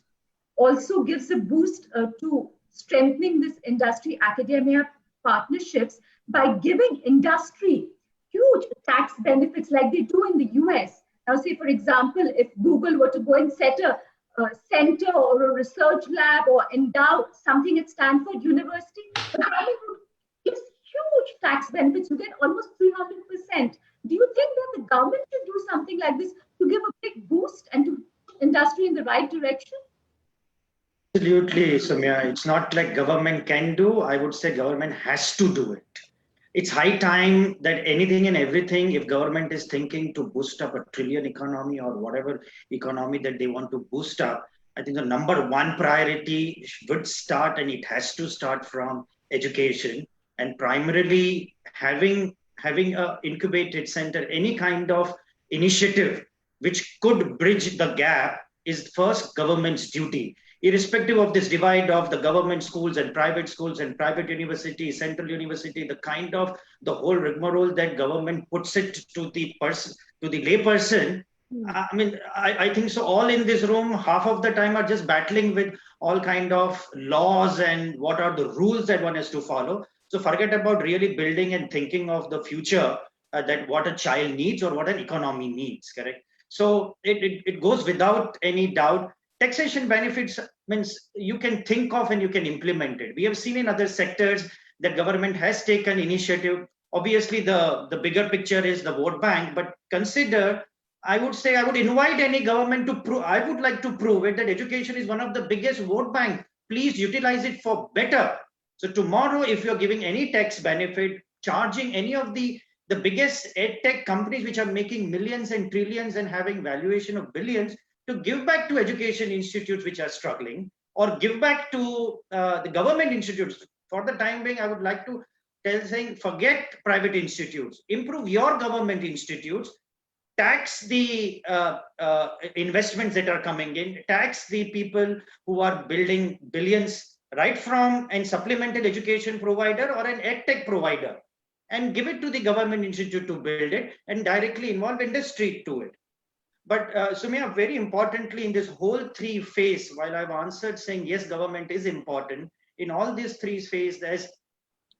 also gives a boost to strengthening this industry-academia partnerships by giving industry huge tax benefits like they do in the US? Now, say, for example, if Google were to go and set a center or a research lab or endow something at Stanford University, the government would give huge tax benefits. You get almost 300%. Do you think that the government should do something like this to give a big boost and to industry in the right direction? Absolutely, Soumya. It's not like government can do. I would say government has to do it. It's high time that anything and everything, if government is thinking to boost up a trillion economy or whatever economy that they want to boost up, I think the number one priority would start, and it has to start from education, and primarily having a incubated center, any kind of initiative which could bridge the gap is first government's duty. Irrespective of this divide of the government schools and private universities, central university, the whole rigmarole that government puts it to the person, to the lay person. I mean, I think so. All in this room, half of the time are just battling with all kind of laws and what are the rules that one has to follow. So forget about really building and thinking of the future, that what a child needs or what an economy needs, correct? So it goes without any doubt. Taxation benefits means you can think of and you can implement it. We have seen in other sectors that government has taken initiative. Obviously, the bigger picture is the vote bank, but consider, I would invite any government to prove, I would like to prove it, that education is one of the biggest vote bank. Please utilize it for better. So tomorrow, if you're giving any tax benefit, charging any of the the biggest ed tech companies which are making millions and trillions and having valuation of billions to give back to education institutes which are struggling, or give back to the government institutes. For the time being, I would like to tell saying, forget private institutes, improve your government institutes, tax the investments that are coming in, tax the people who are building billions, right from a supplemental education provider or an ed tech provider, and give it to the government institute to build it and directly involve industry to it. But Sumya, very importantly, in this whole three phase, while I've answered saying yes, government is important, in all these three phases, there's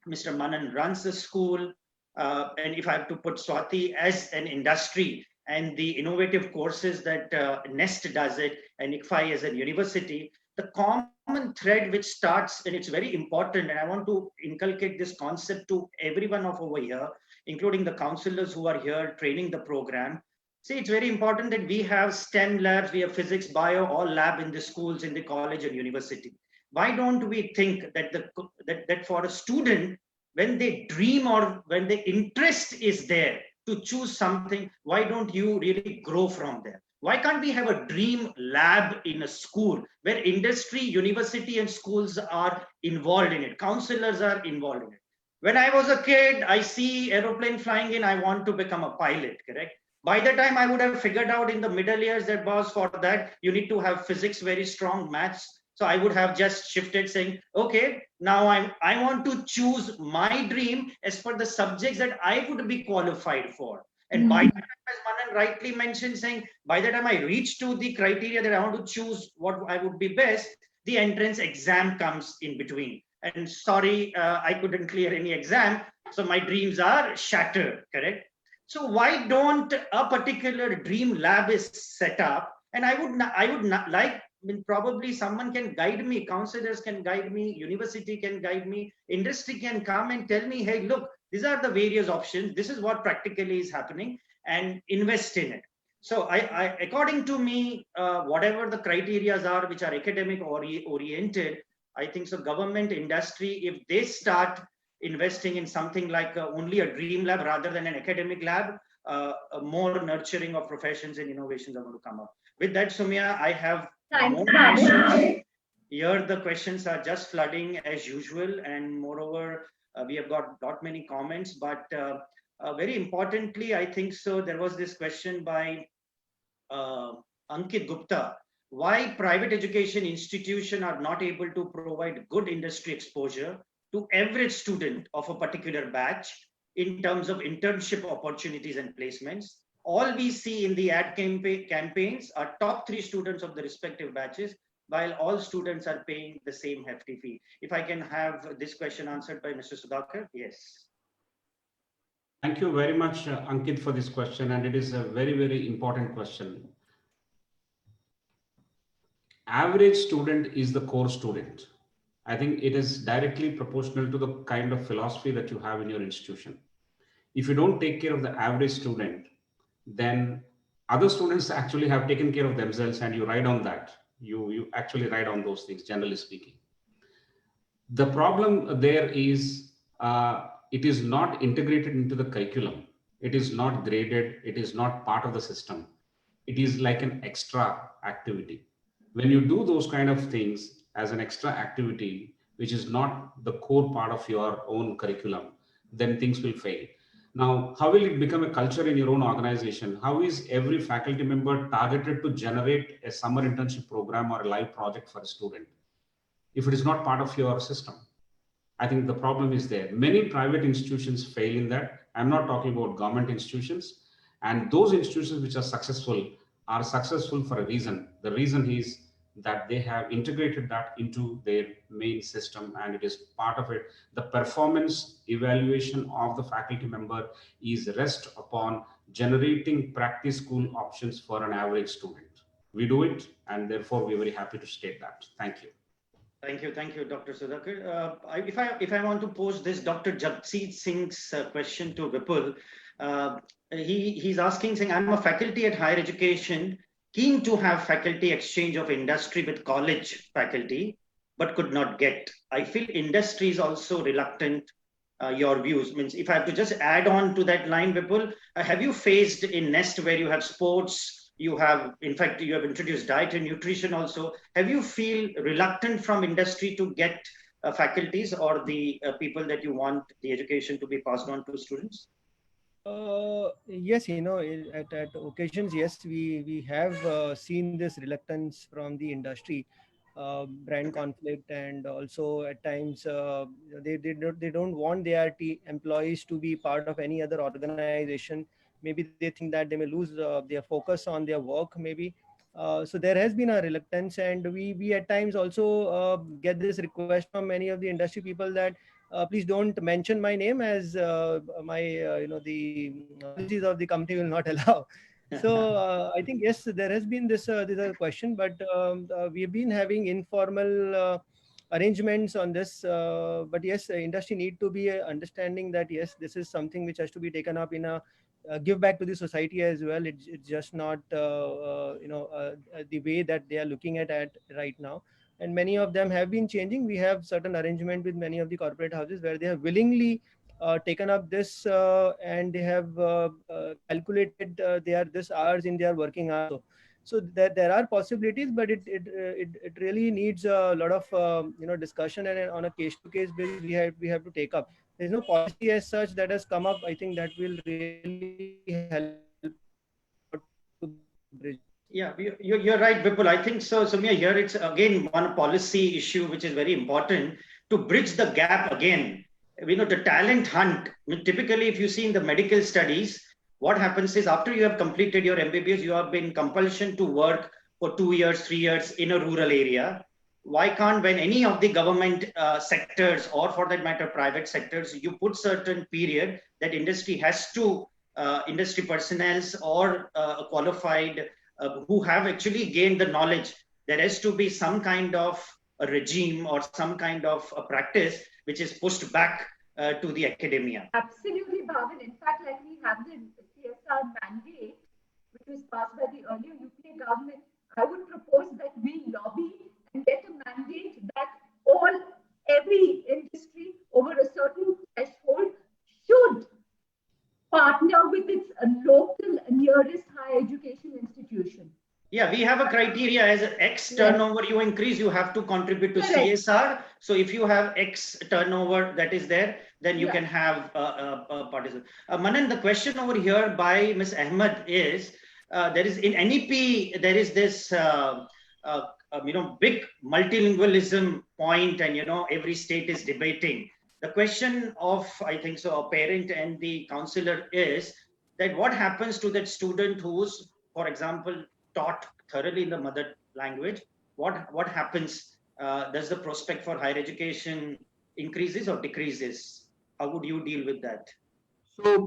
Mr. Manan runs the school, and if I have to put Swati as an industry and the innovative courses that NEST does it, and ICFI as a university, the common thread which starts, and it's very important, and I want to inculcate this concept to everyone of over here, including the counselors who are here training the program. See, it's very important that we have STEM labs, we have physics, bio, all lab in the schools, in the college and university. Why don't we think that that for a student, when they dream or when the interest is there to choose something, why don't you really grow from there? Why can't we have a dream lab in a school where industry, university and schools are involved in it, counselors are involved in it? When I was a kid, I see aeroplane flying in, I want to become a pilot, correct? By the time I would have figured out in the middle years that was for that, you need to have physics very strong, maths. So I would have just shifted saying, okay, now I want to choose my dream as per the subjects that I would be qualified for. And by the time, as Manan rightly mentioned, saying, by the time I reach to the criteria that I want to choose what I would be best, the entrance exam comes in between. And sorry, I couldn't clear any exam. So my dreams are shattered, correct? So why don't a particular dream lab is set up? And I would not like, I mean, probably someone can guide me, counselors can guide me, university can guide me, industry can come and tell me, hey, look, these are the various options. This is what practically is happening, and invest in it. So I according to me, whatever the criteria are, which are academic oriented, I think so government, industry, if they start investing in something like only a dream lab rather than an academic lab, more nurturing of professions and innovations are going to come up. With that, Sumya, I have more questions. Here, the questions are just flooding as usual, and moreover, we have got many comments. But very importantly, I think so. There was this question by Ankit Gupta: why private education institutions are not able to provide good industry exposure to average student of a particular batch in terms of internship opportunities and placements. All we see in the ad campaigns are top 3 students of the respective batches, while all students are paying the same hefty fee. If I can have this question answered by Mr. Sudhakar, yes. Thank you very much, Ankit, for this question. And it is a very, very important question. Average student is the core student. I think it is directly proportional to the kind of philosophy that you have in your institution. If you don't take care of the average student, then other students actually have taken care of themselves, and you ride on that. You actually ride on those things, generally speaking. The problem there is it is not integrated into the curriculum. It is not graded. It is not part of the system. It is like an extra activity. When you do those kind of things as an extra activity, which is not the core part of your own curriculum, then things will fail. Now, how will it become a culture in your own organization? How is every faculty member targeted to generate a summer internship program or a live project for a student if it is not part of your system? I think the problem is there. Many private institutions fail in that. I'm not talking about government institutions. And those institutions which are successful for a reason. The reason is that they have integrated that into their main system, and it is part of it. The performance evaluation of the faculty member is rest upon generating practice school options for an average student. We do it, and therefore we're very happy to state that. Thank you. Thank you, Dr. Sudhakar. If I want to pose this Dr. Jagseet Singh's question to Vipul, he's asking, saying, I'm a faculty at higher education, keen to have faculty exchange of industry with college faculty, but could not get. I feel industry is also reluctant your views. Means if I have to just add on to that line, Vipul, have you faced in Nest where you have sports, you have, in fact, you have introduced diet and nutrition also. Have you feel reluctant from industry to get faculties or the people that you want the education to be passed on to students? Yes, at occasions, yes, we have seen this reluctance from the industry, brand conflict, and also at times they don't want their employees to be part of any other organization. Maybe they think that they may lose their focus on their work. Maybe. So there has been a reluctance, and we at times also get this request from many of the industry people that please don't mention my name, as my the policies of the company will not allow. So I think yes, there has been this question, but we have been having informal arrangements on this. But yes, the industry need to be understanding that yes, this is something which has to be taken up in a give back to the society as well. It's just not the way that they are looking at right now, and many of them have been changing. We have certain arrangement with many of the corporate houses where they have willingly taken up this and they have calculated their this hours in their working hours. So there are possibilities, but it really needs a lot of discussion, and on a case to case basis we have to take up. There's no policy as such that has come up, I think, that will really help to bridge. Yeah, you're right, Vipul. I think so. Soumya, here it's again one policy issue which is very important to bridge the gap again. The talent hunt. Typically, if you see in the medical studies, what happens is after you have completed your MBBS, you have been compulsion to work for 2 years, 3 years in a rural area. Why can't, when any of the government sectors, or for that matter, private sectors, you put certain period that industry has to, industry personnel or qualified who have actually gained the knowledge, there has to be some kind of a regime or some kind of a practice which is pushed back to the academia. Absolutely, Bhavin. In fact, like we have the CSR mandate, which was passed by the earlier UPA government, I would propose that we lobby and get a mandate that every industry over a certain threshold should partner with its local nearest higher education institution. Yeah, we have a criteria as X turnover you increase, you have to contribute to CSR. So if you have X turnover that is there, then you can have participants. Manan, the question over here by Ms. Ahmed is, there is in NEP, there is this big multilingualism point, and every state is debating. The question of, I think so, a parent and the counselor is that what happens to that student who's, for example, taught thoroughly in the mother language? What happens? Does the prospect for higher education increases or decreases? How would you deal with that? So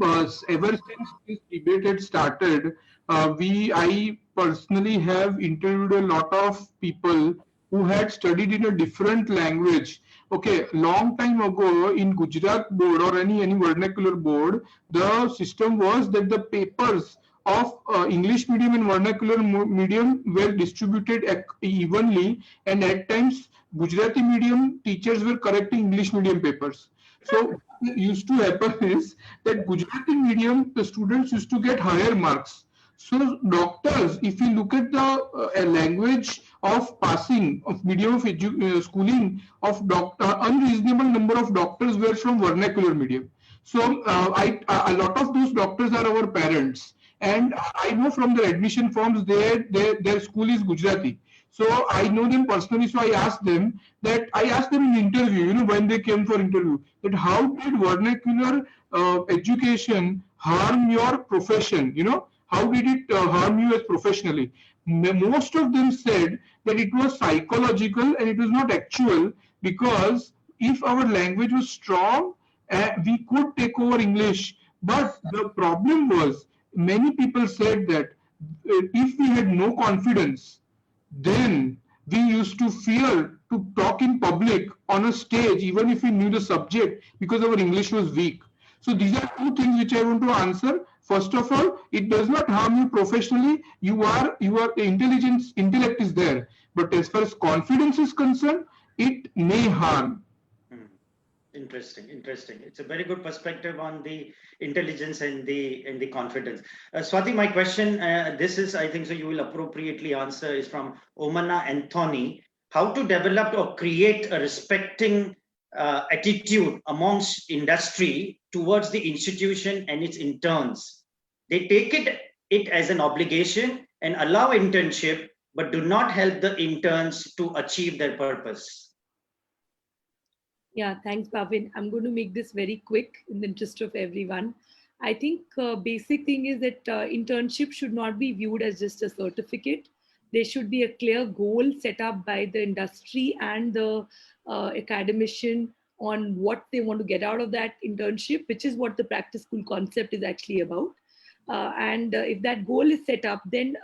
ever since this debate had started, I personally have interviewed a lot of people who had studied in a different language. Okay, long time ago in Gujarat board or any vernacular board, the system was that the papers of English medium and vernacular medium were distributed evenly, and at times Gujarati medium teachers were correcting English medium papers. So what used to happen is that Gujarati medium, the students used to get higher marks. So doctors, if you look at the language of passing of medium of schooling of unreasonable number of doctors were from vernacular medium. So a lot of those doctors are our parents, and I know from their admission forms their school is Gujarati. So I know them personally. So I asked them in interview, when they came for interview, that how did vernacular education harm your profession? How did it harm you as professionally? Most of them said that it was psychological and it was not actual, because if our language was strong, we could take over English. But the problem was, many people said that if we had no confidence, then we used to fear to talk in public on a stage, even if we knew the subject, because our English was weak. So these are two things which I want to answer. First of all, it does not harm you professionally. Your intellect is there. But as far as confidence is concerned, it may harm. Interesting, interesting. It's a very good perspective on the intelligence and the confidence. Swati, my question, this is, I think, so you will appropriately answer, is from Omana Anthony. How to develop or create a respecting attitude amongst industry towards the institution and its interns? They take it as an obligation and allow internship, but do not help the interns to achieve their purpose. Yeah, thanks, Bhavin. I'm going to make this very quick in the interest of everyone. I think basic thing is that internship should not be viewed as just a certificate. There should be a clear goal set up by the industry and the academician on what they want to get out of that internship, which is what the practice school concept is actually about. And if that goal is set up, then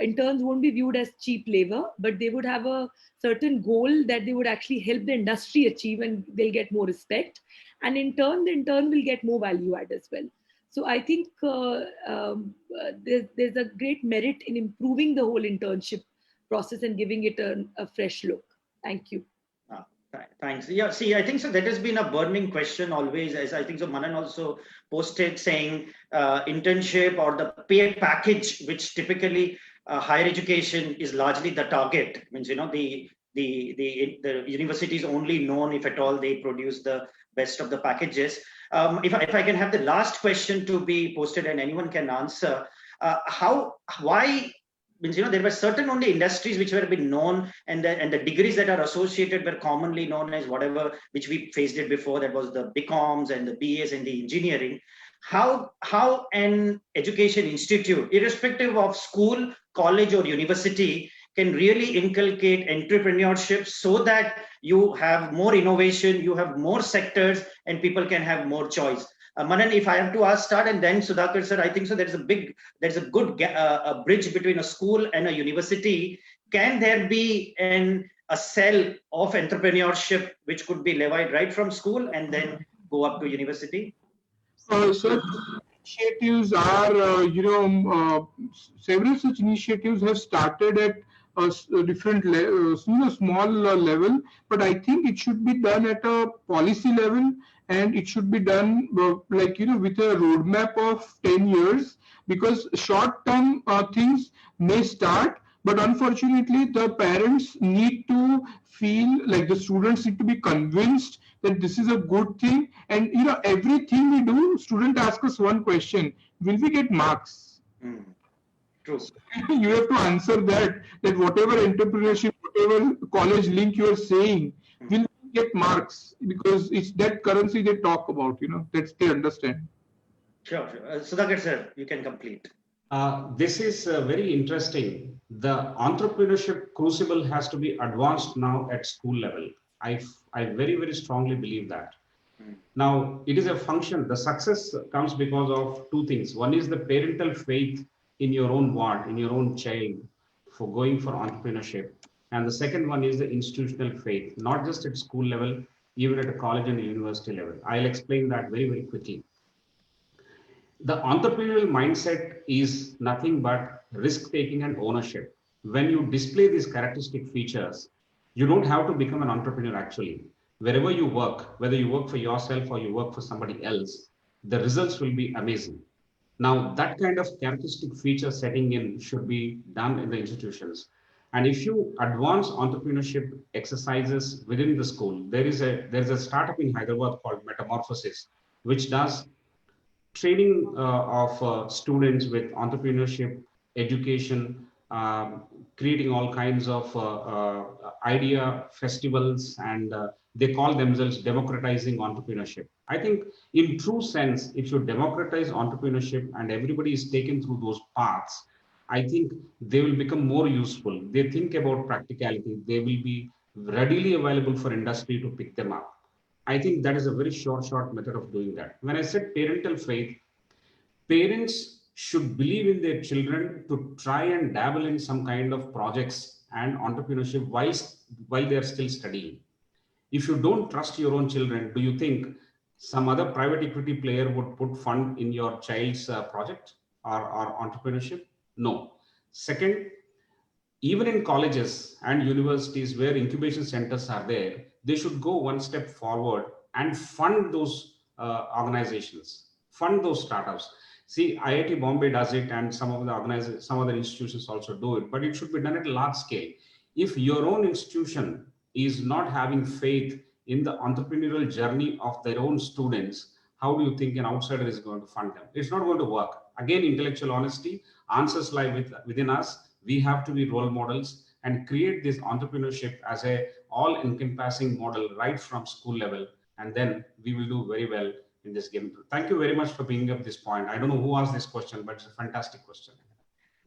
interns won't be viewed as cheap labor, but they would have a certain goal that they would actually help the industry achieve, and they'll get more respect. And in turn, the intern will get more value add as well. So I think there's a great merit in improving the whole internship process and giving it a fresh look. Thank you. Thanks. Yeah, see, I think so that has been a burning question always, as I think so Manan also posted saying internship or the pay package, which typically higher education is largely the target. Means, you know, the university is only known if at all they produce the best of the packages. If I can have the last question to be posted and anyone can answer, why? Means, you know, there were certain only industries which were been known, and the degrees that are associated were commonly known as whatever, which we faced it before, that was the BComs and the BAs and the engineering. How an education institute, irrespective of school, college or university, can really inculcate entrepreneurship so that you have more innovation, you have more sectors, and people can have more choice. Manan, if I have to start, and then Sudhakar sir, I think so there's a good a bridge between a school and a university. Can there be a cell of entrepreneurship which could be levied right from school and then go up to university? Such initiatives are, several such initiatives have started at a different small level, but I think it should be done at a policy level, and it should be done with a roadmap of 10 years, because short-term things may start, but unfortunately the parents need to feel like the students need to be convinced that this is a good thing. And everything we do, student asks us one question: will we get marks? True. You have to answer that whatever entrepreneurship, whatever college link you are saying, will get marks, because it's that currency they talk about, that's they understand. Sure. Sudhakar sir, you can complete. This is very interesting. The entrepreneurship crucible has to be advanced now at school level. I very, very strongly believe that. Now, it is a function. The success comes because of two things. One is the parental faith in your own ward, in your own child, for going for entrepreneurship. And the second one is the institutional faith, not just at school level, even at a college and a university level. I'll explain that very, very quickly. The entrepreneurial mindset is nothing but risk-taking and ownership. When you display these characteristic features, you don't have to become an entrepreneur actually. Wherever you work, whether you work for yourself or you work for somebody else, the results will be amazing. Now, that kind of characteristic feature setting in should be done in the institutions. And if you advance entrepreneurship exercises within the school, there's a startup in Hyderabad called Metamorphosis, which does training of students with entrepreneurship, education, creating all kinds of idea festivals, and they call themselves democratizing entrepreneurship. I think in true sense, if you democratize entrepreneurship and everybody is taken through those paths, I think they will become more useful. They think about practicality. They will be readily available for industry to pick them up. I think that is a very short method of doing that. When I said parental faith, parents should believe in their children to try and dabble in some kind of projects and entrepreneurship while they are still studying. If you don't trust your own children, do you think some other private equity player would put fund in your child's project or entrepreneurship? No. Second, even in colleges and universities where incubation centers are there, they should go one step forward and fund those organizations, fund those startups. See, IIT Bombay does it, and some of the organizations, some other institutions also do it, but it should be done at a large scale. If your own institution is not having faith in the entrepreneurial journey of their own students, how do you think an outsider is going to fund them? It's not going to work. Again, intellectual honesty, answers lie within us. We have to be role models and create this entrepreneurship as a all encompassing model right from school level, and then we will do very well in this game. Thank you very much for bringing up this point. I don't know who asked this question, but it's a fantastic question.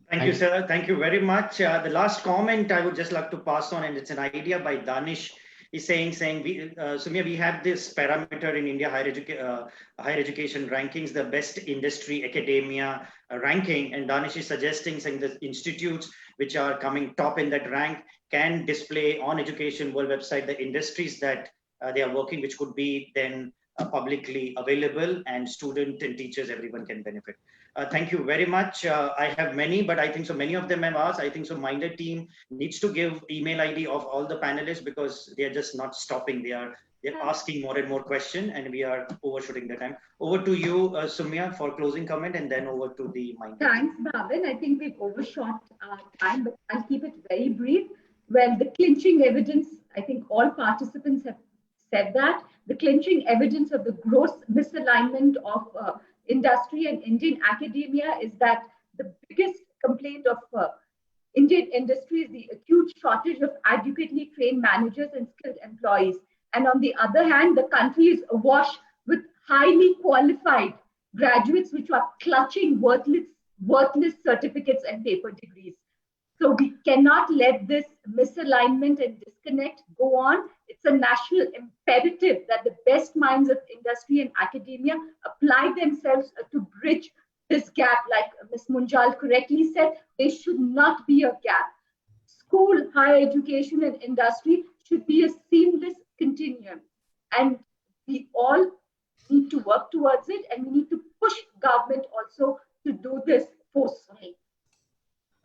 Thank you, sir. Thank you very much. The last comment I would just like to pass on, and it's an idea by Danish. Is saying Soumya, we have this parameter in India higher education rankings, the best industry academia ranking, and Danish is suggesting saying the institutes which are coming top in that rank can display on Education World website the industries that they are working, which could be then publicly available, and student and teachers, everyone can benefit. Thank you very much. I have many, but I think so many of them have asked. I think so Minded team needs to give email ID of all the panelists, because they are just not stopping. They're asking more and more questions, and we are overshooting the time. Over to you, Soumya, for closing comment, and then over to the Minded. Thanks, Bhavin. I think we've overshot our time, but I'll keep it very brief. Well, the clinching evidence, I think all participants have said that, the clinching evidence of the gross misalignment of industry and Indian academia is that the biggest complaint of Indian industry is the acute shortage of adequately trained managers and skilled employees. And on the other hand, the country is awash with highly qualified graduates which are clutching worthless certificates and paper degrees. So we cannot let this misalignment and disconnect go on. It's a national imperative that the best minds of industry and academia apply themselves to bridge this gap. Like Ms. Munjal correctly said, there should not be a gap. School, higher education, and industry should be a seamless continuum. And we all need to work towards it, and we need to push government also to do this forcefully.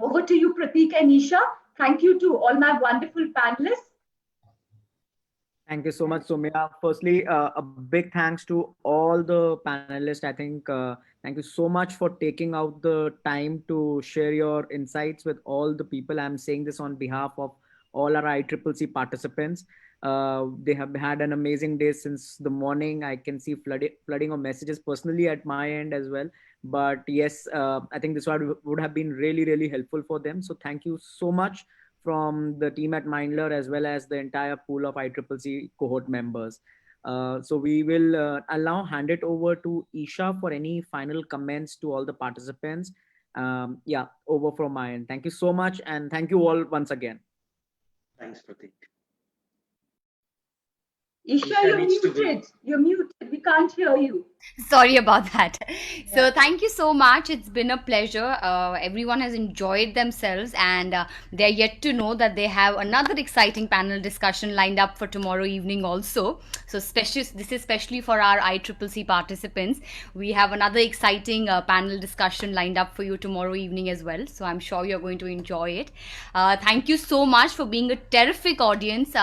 Over to you, Prateek and Isha. Thank you to all my wonderful panelists. Thank you so much, Soumya. Firstly, a big thanks to all the panelists. I think thank you so much for taking out the time to share your insights with all the people. I'm saying this on behalf of all our ICCC participants. They have had an amazing day since the morning. I can see flooding of messages personally at my end as well. But yes, I think this would have been really, really helpful for them. So thank you so much from the team at Mindler, as well as the entire pool of ICCC cohort members. So we will, I'll now hand it over to Isha for any final comments to all the participants. Yeah, over from my end. Thank you so much. And thank you all once again. Thanks, Prateek. Isha, you're muted. You're muted. We can't hear you. Sorry about that. Yeah. So thank you so much. It's been a pleasure. Everyone has enjoyed themselves, and they're yet to know that they have another exciting panel discussion lined up for tomorrow evening also. So this is especially for our ICCC participants. We have another exciting panel discussion lined up for you tomorrow evening as well. So I'm sure you're going to enjoy it. Thank you so much for being a terrific audience.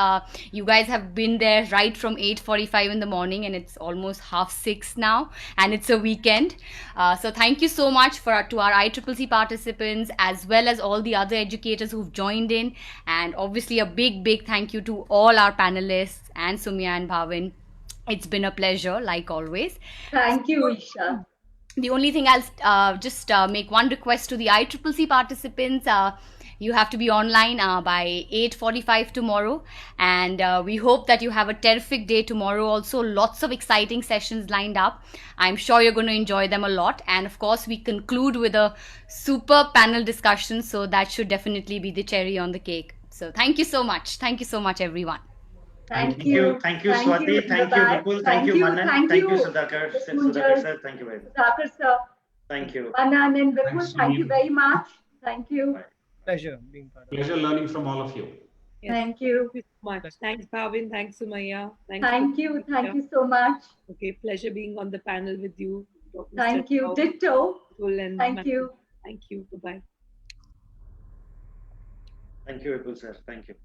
You guys have been there right from 8:45 in the morning, and it's almost 6:30 now, and it's a weekend. So thank you so much to our ICCC participants, as well as all the other educators who've joined in, and obviously a big thank you to all our panelists and Soumya and Bhavin. It's been a pleasure, like always. Thank you, Isha. The only thing I'll just make one request to the ICCC participants. You have to be online by 8:45 tomorrow, and we hope that you have a terrific day tomorrow. Also, lots of exciting sessions lined up. I'm sure you're going to enjoy them a lot, and of course we conclude with a super panel discussion, so that should definitely be the cherry on the cake. So thank you so much everyone. Thank you. Thank you, Swati. Thank you, Vipul. Thank you, Manan. Thank you, Sudhakar. Sudhakar sir, thank you very much. Sudhakar sir. Thank you. Manan and Vipul, Thanks, thank you Sunil. very much. Thank you. Bye. Pleasure being part of it. Pleasure learning from all of you. Yes. Thank you. Thank you so much. Thanks, Bhavin. Thanks, Sumaya. Thank you. Thank you so much. Okay, pleasure being on the panel with you. Dr. Thank you. Rao, Ditto. Vipul, and Thank Manan. you. Thank you. Bye-bye. Thank you, Vipul sir. Thank you.